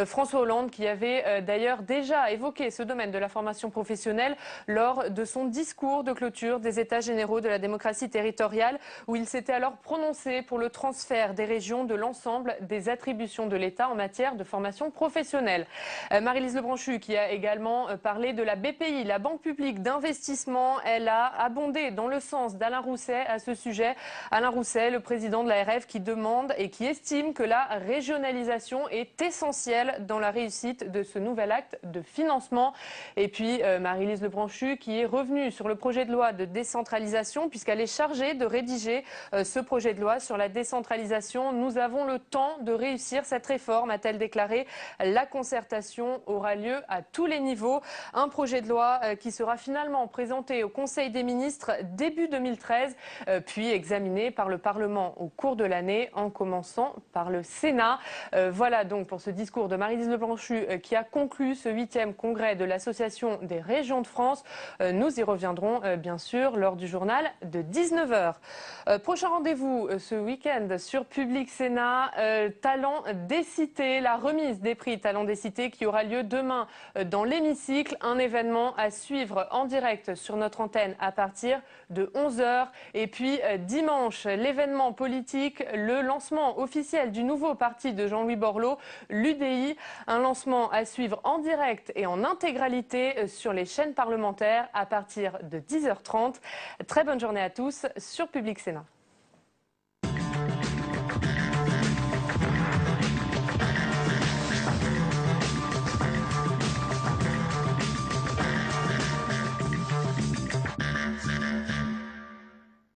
François Hollande, qui avait d'ailleurs déjà évoqué ce domaine de la formation professionnelle lors de son discours de clôture des États généraux de la démocratie territoriale, où il s'était alors prononcé pour le transfert des régions de l'ensemble des attributions de l'État en matière de formation professionnelle. Marie-Lise Lebranchu, qui a également parlé de la BPI, la Banque publique d'investissement, elle a abondé dans le sens d'Alain Rousset à ce sujet. Alain Rousset, le président de l'ARF, qui demande et qui estime que la régionalisation est essentielle dans la réussite de ce nouvel acte de financement. Et puis Marie-Lise Lebranchu, qui est revenue sur le projet de loi de décentralisation, puisqu'elle est chargée de rédiger ce projet de loi sur la décentralisation. Nous avons le temps de réussir cette réforme, a-t-elle déclaré. La concertation aura lieu à tous les niveaux. Un projet de loi qui sera finalement présenté au Conseil des ministres début 2013, puis examiné par le Parlement au cours de l'année, en commençant par le Sénat. Voilà donc pour ce discours de Marie-Lise Lebranchu qui a conclu ce 8e congrès de l'Association des régions de France. Nous y reviendrons bien sûr lors du journal de 19h. Prochain rendez-vous ce week-end sur Public Sénat, Talent des Cités, la remise des prix Talent des Cités qui aura lieu demain dans l'hémicycle. Un événement à suivre en direct sur notre antenne à partir de 11h. Et puis dimanche, l'événement politique, le lancement officiel du nouveau parti de Jean-Louis Borloo, l'UDI. Un lancement à suivre en direct et en intégralité sur les chaînes parlementaires à partir de 10h30. Très bonne journée à tous sur Public Sénat.